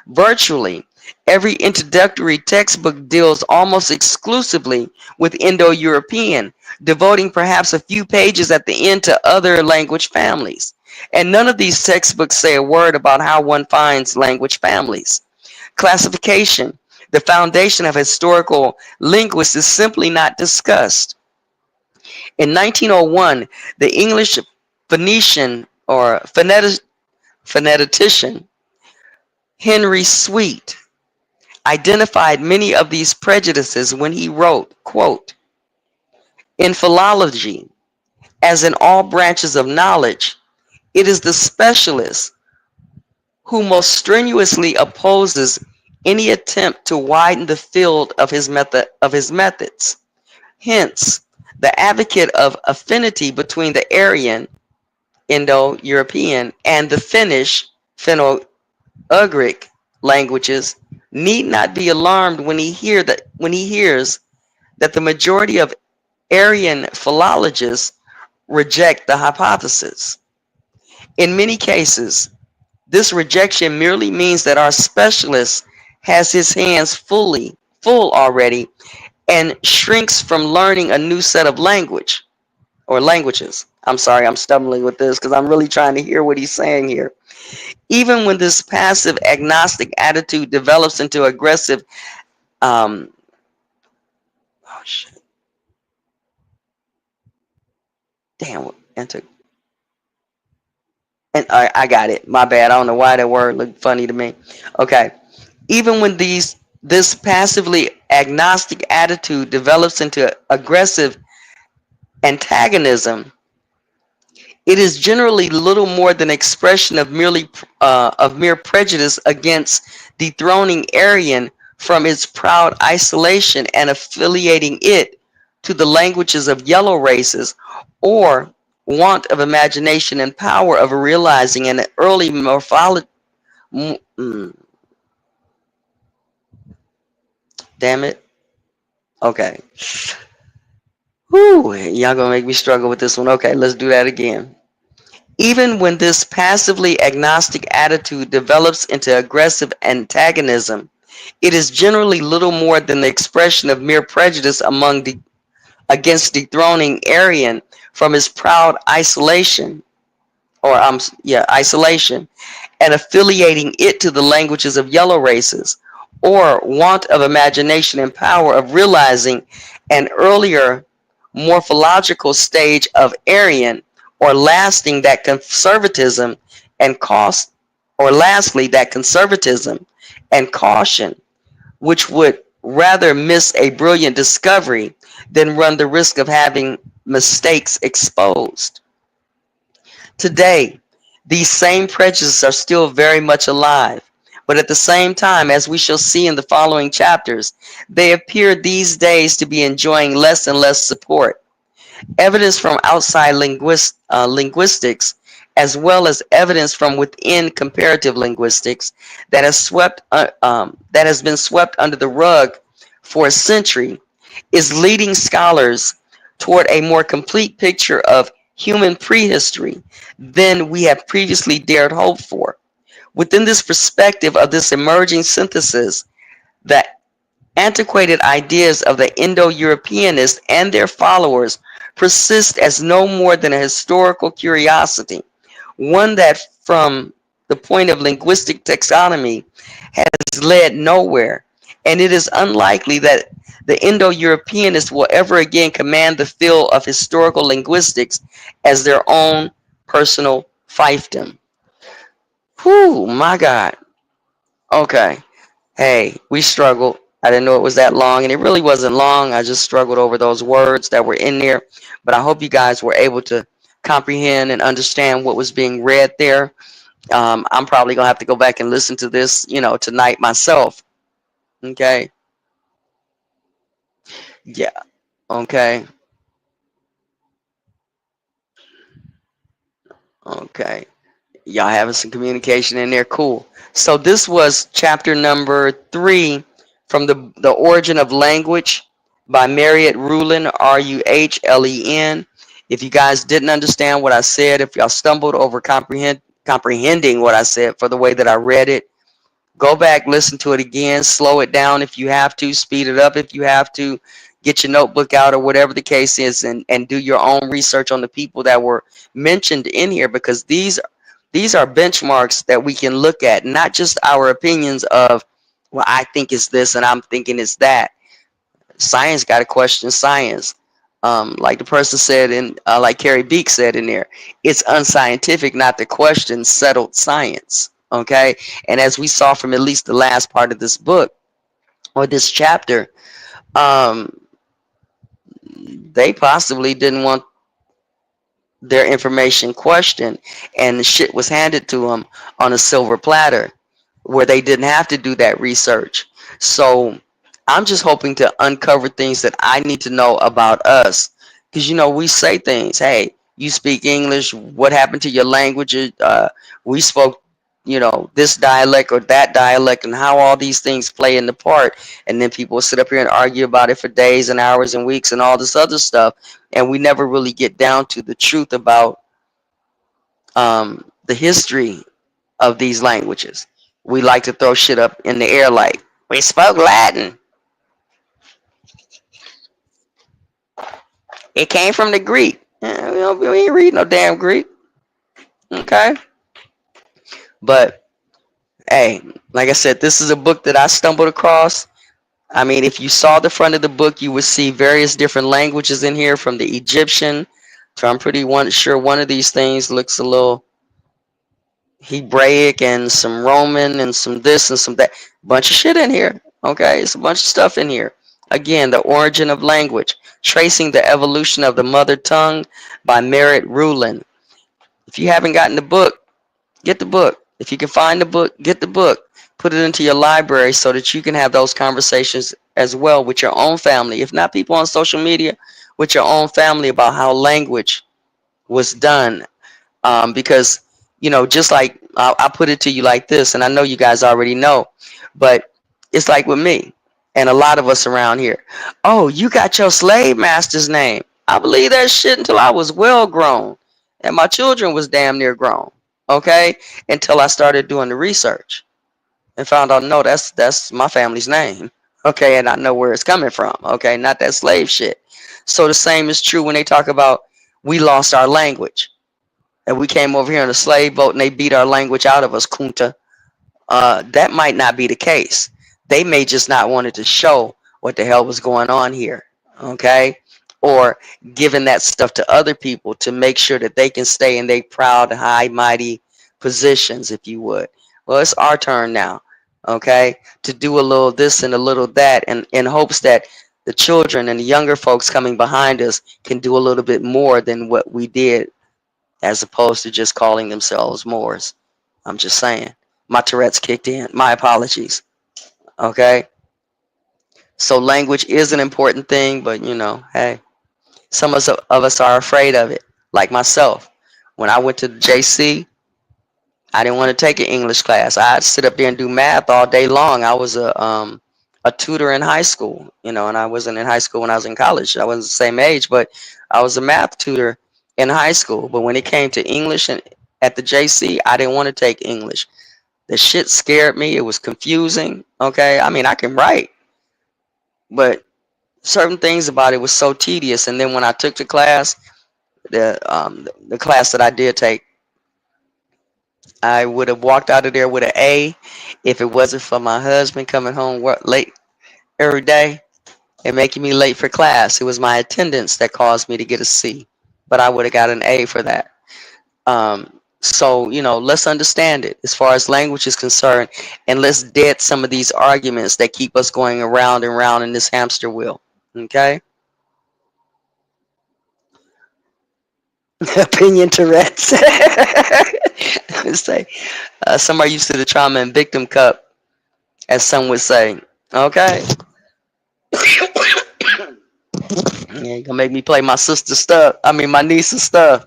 Virtually every introductory textbook deals almost exclusively with Indo-European, devoting perhaps a few pages at the end to other language families. And none of these textbooks say a word about how one finds language families. Classification, the foundation of historical linguists, is simply not discussed. In 1901, the English Phoenician or phonetician Henry Sweet identified many of these prejudices when he wrote, quote, "In philology, as in all branches of knowledge, it is the specialist who most strenuously opposes any attempt to widen the field of his methods. Hence, The advocate of affinity between the Aryan, Indo-European, and the Finnish, Finno-Ugric languages need not be alarmed when he hears that the majority of Aryan philologists reject the hypothesis. In many cases, this rejection merely means that our specialist has his hands full already and shrinks from learning a new set of languages. I'm sorry, I'm stumbling with this because I'm really trying to hear what he's saying here. Even when this passive agnostic attitude develops into aggressive, um, oh shit, damn, and I got it. My bad. I don't know why that word looked funny to me. Okay. Even when this passively agnostic attitude develops into aggressive antagonism, it is generally little more than expression of mere prejudice against dethroning Aryan from its proud isolation and affiliating it to the languages of yellow races, or want of imagination and power of realizing an early morphology. Damn it. Okay. Whew, y'all gonna make me struggle with this one. Okay, let's do that again. Even when this passively agnostic attitude develops into aggressive antagonism, it is generally little more than the expression of mere prejudice against dethroning Aryan from his proud isolation, and affiliating it to the languages of yellow races, or want of imagination and power of realizing an earlier morphological stage of Aryan, or lasting that conservatism and cost, or lastly that conservatism and caution, which would rather miss a brilliant discovery than run the risk of having mistakes exposed. Today, these same prejudices are still very much alive, but at the same time, as we shall see in the following chapters, they appear these days to be enjoying less and less support. Evidence from outside linguistics, as well as evidence from within comparative linguistics, that has been swept under the rug for a century, is leading scholars toward a more complete picture of human prehistory than we have previously dared hope for. Within this perspective of this emerging synthesis, the antiquated ideas of the Indo-Europeanists and their followers persist as no more than a historical curiosity, one that from the point of linguistic taxonomy has led nowhere, and it is unlikely that the Indo-Europeanists will ever again command the field of historical linguistics as their own personal fiefdom. Whew, my God. Okay. Hey, we struggled. I didn't know it was that long, and it really wasn't long. I just struggled over those words that were in there. But I hope you guys were able to comprehend and understand what was being read there. I'm probably going to have to go back and listen to this, tonight myself. Okay. Yeah. Okay. Okay. Y'all having some communication in there. Cool. So this was chapter number 3 from the Origin of Language by Marriott Ruhlen, Ruhlen. If you guys didn't understand what I said, if y'all stumbled over comprehending what I said for the way that I read it, go back, listen to it again, slow it down if you have to, speed it up if you have to, get your notebook out or whatever the case is, and do your own research on the people that were mentioned in here, because these are benchmarks that we can look at, not just our opinions of, well, I think it's this and I'm thinking it's that. Science got to question science. Like the person said like Carrie Beek said in there, it's unscientific not to question settled science. Okay. And as we saw from at least the last part of this book or this chapter, um, they possibly didn't want their information questioned, and the shit was handed to them on a silver platter where they didn't have to do that research. So I'm just hoping to uncover things that I need to know about us Because we say things. Hey, you speak English. What happened to your language? We spoke, this dialect or that dialect, and how all these things play into part. And then people sit up here and argue about it for days and hours and weeks and all this other stuff. And we never really get down to the truth about the history of these languages. We like to throw shit up in the air like we spoke Latin. It came from the Greek. We ain't read no damn Greek. Okay. But hey, like I said, this is a book that I stumbled across. I mean, if you saw the front of the book, you would see various different languages in here, from the Egyptian to, I'm pretty sure one of these things looks a little Hebraic, and some Roman, and some this and some that. Bunch of shit in here. Okay, it's a bunch of stuff in here. Again, The Origin of Language, Tracing the Evolution of the Mother Tongue by Merritt Rulin. If you haven't gotten the book, get the book. If you can find the book, get the book. Put it into your library so that you can have those conversations as well with your own family. If not people on social media, with your own family, about how language was done. Because, just like I put it to you like this, and I know you guys already know, but it's like with me and a lot of us around here. Oh, you got your slave master's name. I believe that shit until I was well grown and my children was damn near grown. Okay, until I started doing the research and found out, no, that's my family's name. Okay, and I know where it's coming from. Okay, not that slave shit. So the same is true when they talk about we lost our language and we came over here in a slave boat and they beat our language out of us, Kunta. That might not be the case. They may just not wanted to show what the hell was going on here, okay? Or giving that stuff to other people to make sure that they can stay in their proud, high, mighty positions, if you would. Well, it's our turn now, okay, to do a little this and a little that, and in hopes that the children and the younger folks coming behind us can do a little bit more than what we did, as opposed to just calling themselves Moors. I'm just saying. My Tourette's kicked in. My apologies. Okay? So language is an important thing, but hey, some of us are afraid of it. Like myself. When I went to the JC, I didn't want to take an English class. I'd sit up there and do math all day long. I was a tutor in high school, and I wasn't in high school when I was in college. I wasn't the same age, but I was a math tutor in high school. But when it came to English and at the JC, I didn't want to take English. The shit scared me. It was confusing. Okay, I mean, I can write, but certain things about it was so tedious. And then when I took the class, the class that I did take, I would have walked out of there with an A if it wasn't for my husband coming home late every day and making me late for class. It was my attendance that caused me to get a C, but I would have got an A for that. So, let's understand it as far as language is concerned, and let's dead some of these arguments that keep us going around and round in this hamster wheel. Okay? Opinion Tourette's. Let's say, somebody used to the Trauma and Victim Cup, as some would say. Okay? Yeah, you're gonna make me play my sister's stuff. I mean, my niece's stuff.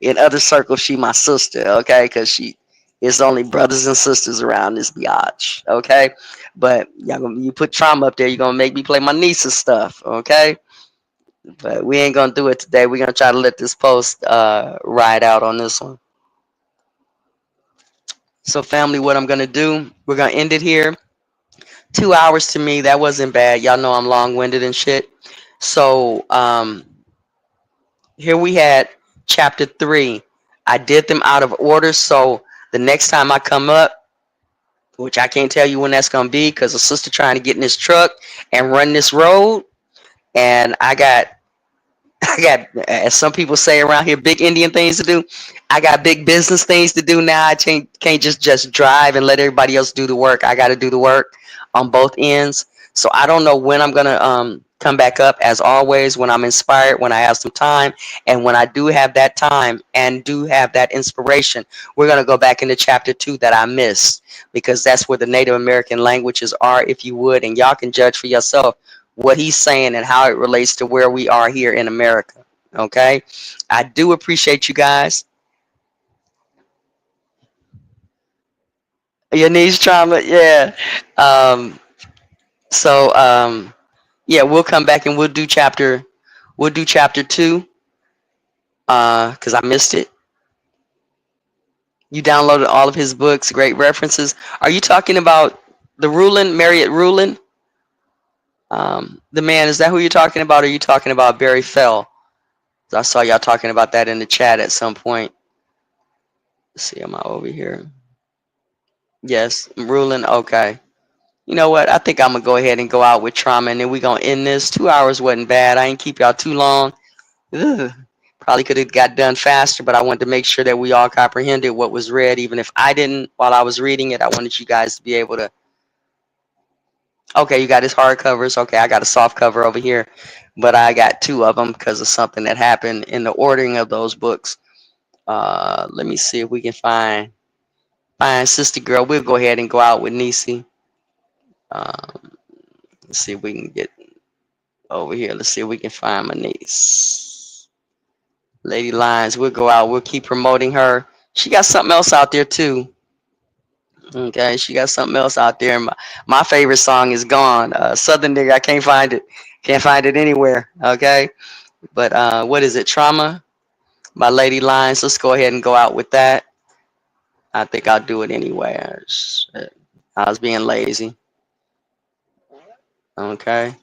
In other circles, she my sister, okay? Because she is only brothers and sisters around this biatch, okay? But you put Trauma up there, you're gonna make me play my niece's stuff, okay? But we ain't gonna do it today. We're gonna try to let this post ride out on this one. So, family, what I'm gonna do, we're gonna end it here. 2 hours to me, that wasn't bad. Y'all know I'm long-winded and shit. So, here we had chapter 3. I did them out of order, so the next time I come up, which I can't tell you when that's gonna be, because a sister trying to get in this truck and run this road, and I got, as some people say around here, big Indian things to do. I got big business things to do now. I can't just drive and let everybody else do the work. I got to do the work on both ends. So I don't know when I'm gonna come back up. As always, when I'm inspired, when I have some time, and when I do have that time and do have that inspiration, we're gonna go back into chapter 2 that I missed, because that's where the Native American languages are, if you would, and y'all can judge for yourself what he's saying and how it relates to where we are here in America. Okay, I do appreciate you guys. Your niece trauma, yeah. Um, so yeah, we'll come back and we'll do chapter 2 because I missed it. You downloaded all of his books, great references. Are you talking about the Rulin, Marriott Rulin? The man, is that who you're talking about? Or are you talking about Barry Fell? I saw y'all talking about that in the chat at some point. Let's see, am I over here? Yes, Rulin. Okay. You know what? I think I'm gonna go ahead and go out with trauma, and then we're gonna end this. 2 hours wasn't bad. I ain't keep y'all too long. Ugh. Probably could have got done faster, but I wanted to make sure that we all comprehended what was read, even if I didn't while I was reading it. I wanted you guys to be able to. Okay, you got his hardcovers. Okay, I got a soft cover over here, but I got 2 of them because of something that happened in the ordering of those books. Let me see if we can find Sister Girl. We'll go ahead and go out with Nisi. Let's see if we can get over here. Let's see if we can find my niece. Lady Lions, we'll go out. We'll keep promoting her. She got something else out there too. Okay, she got something else out there. My favorite song is Gone. Southern Nigga, I can't find it. Can't find it anywhere. Okay, but what is it? Trauma by Lady Lions. Let's go ahead and go out with that. I think I'll do it anyway. I was being lazy. Okay.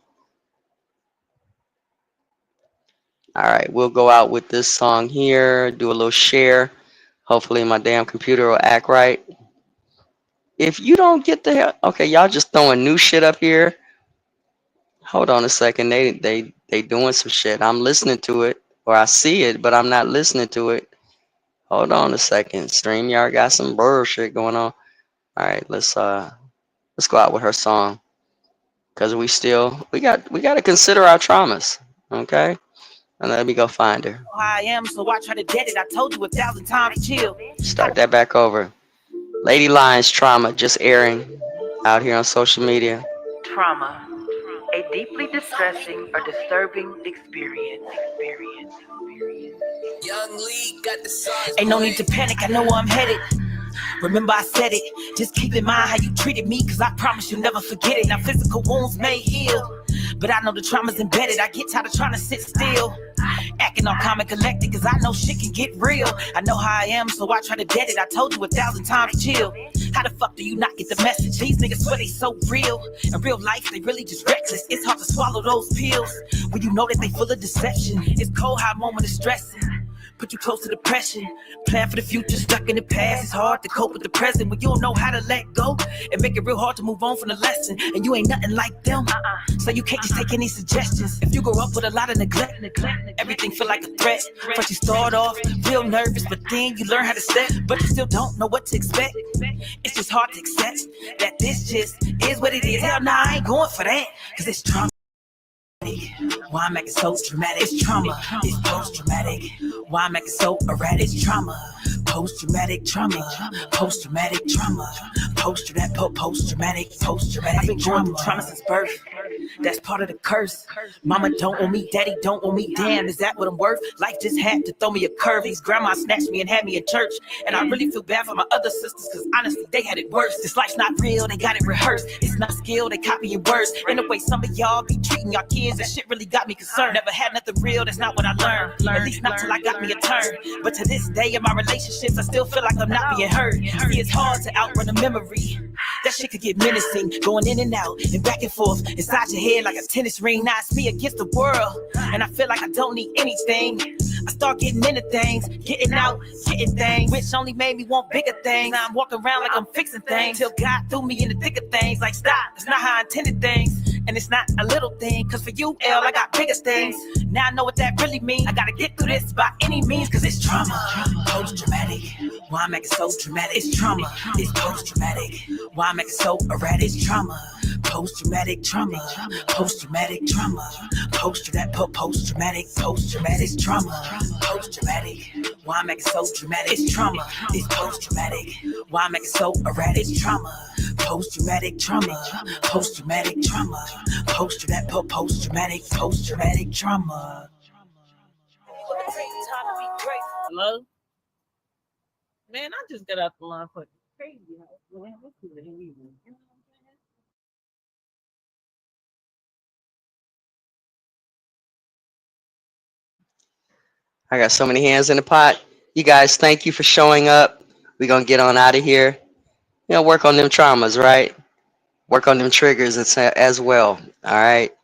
All right, we'll go out with this song here. Do a little share. Hopefully my damn computer will act right. If you don't get the hell, okay, y'all just throwing new shit up here. Hold on a second. They doing some shit. I'm listening to it, or I see it, but I'm not listening to it. Hold on a second. StreamYard got some bullshit going on. All right, let's go out with her song, cause we got to consider our traumas. Okay, and let me go find her. I am, so I try to get it. I told you 1,000 times, chill. Start that back over. Lady Lions Trauma just airing out here on social media. Trauma, a deeply distressing or disturbing experience. Young Lee got the sauce. Ain't no need to panic, I know where I'm headed. Remember I said it, just keep in mind how you treated me, cause I promise you'll never forget it. Now physical wounds may heal, but I know the trauma's embedded. I get tired of trying to sit still, acting all calm and collected, cause I know shit can get real. I know how I am, so I try to dead it. I told you 1,000 times, chill. How the fuck do you not get the message? These niggas swear they so real. In real life, they really just reckless. It's hard to swallow those pills when you know that they full of deception. It's cold, hot moment of stressing. Put you close to depression. Plan for the future, stuck in the past. It's hard to cope with the present when you don't know how to let go. It make it real hard to move on from the lesson. And you ain't nothing like them. So you can't just take any suggestions. If you grow up with a lot of neglect, everything feel like a threat. First you start off real nervous, but then you learn how to step. But you still don't know what to expect. It's just hard to accept that this just is what it is. Hell nah, I ain't going for that, cause it's trauma. Why I'm acting so dramatic? It's trauma. It's post-traumatic. Why I'm acting so erratic? It's trauma. Post-traumatic trauma. Post-traumatic trauma. Post-traumatic. I've been going through trauma since birth. That's part of the curse. Mama don't want me, daddy don't want me. Damn, is that what I'm worth? Life just had to throw me a curve. These grandma snatched me and had me in church. And I really feel bad for my other sisters, cause honestly, they had it worse. This life's not real, they got it rehearsed. It's not skill, they copying words. In the way some of y'all be treating y'all kids, that shit really got me concerned. Never had nothing real, that's not what I learned. At least not till I got me a turn. But to this day in my relationships, I still feel like I'm not being heard. See, it's hard to outrun a memory. That shit could get menacing, going in and out and back and forth inside your head like a tennis ring. Now it's me against the world, and I feel like I don't need anything. I start getting into things, getting out, getting things, which only made me want bigger things. Now I'm walking around like I'm fixing things, till God threw me in the thick of things. Like stop, it's not how I intended things, and it's not a little thing. Cause for you, L, I got bigger things. Now I know what that really means. I gotta get through this by any means, cause it's trauma. Post-traumatic. Why I'm acting so dramatic? It's trauma. It's post-traumatic. Why I'm acting so erratic? It's trauma. Post-traumatic trauma. Post-traumatic trauma. Post-traumatic. It's trauma. Post-traumatic. Why I'm acting so dramatic? It's trauma. It's post-traumatic. Why I'm acting so erratic? It's trauma. Post-traumatic trauma, post-traumatic trauma, post-traumatic trauma. Hello? Man, I just got out the line for crazy. Man, what's the hell? I got so many hands in the pot. You guys, thank you for showing up. We're gonna get on out of here. Work on them traumas, right? Work on them triggers as well. All right.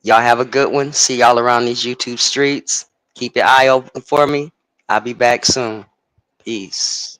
Y'all have a good one. See y'all around these YouTube streets. Keep your eye open for me. I'll be back soon. Peace.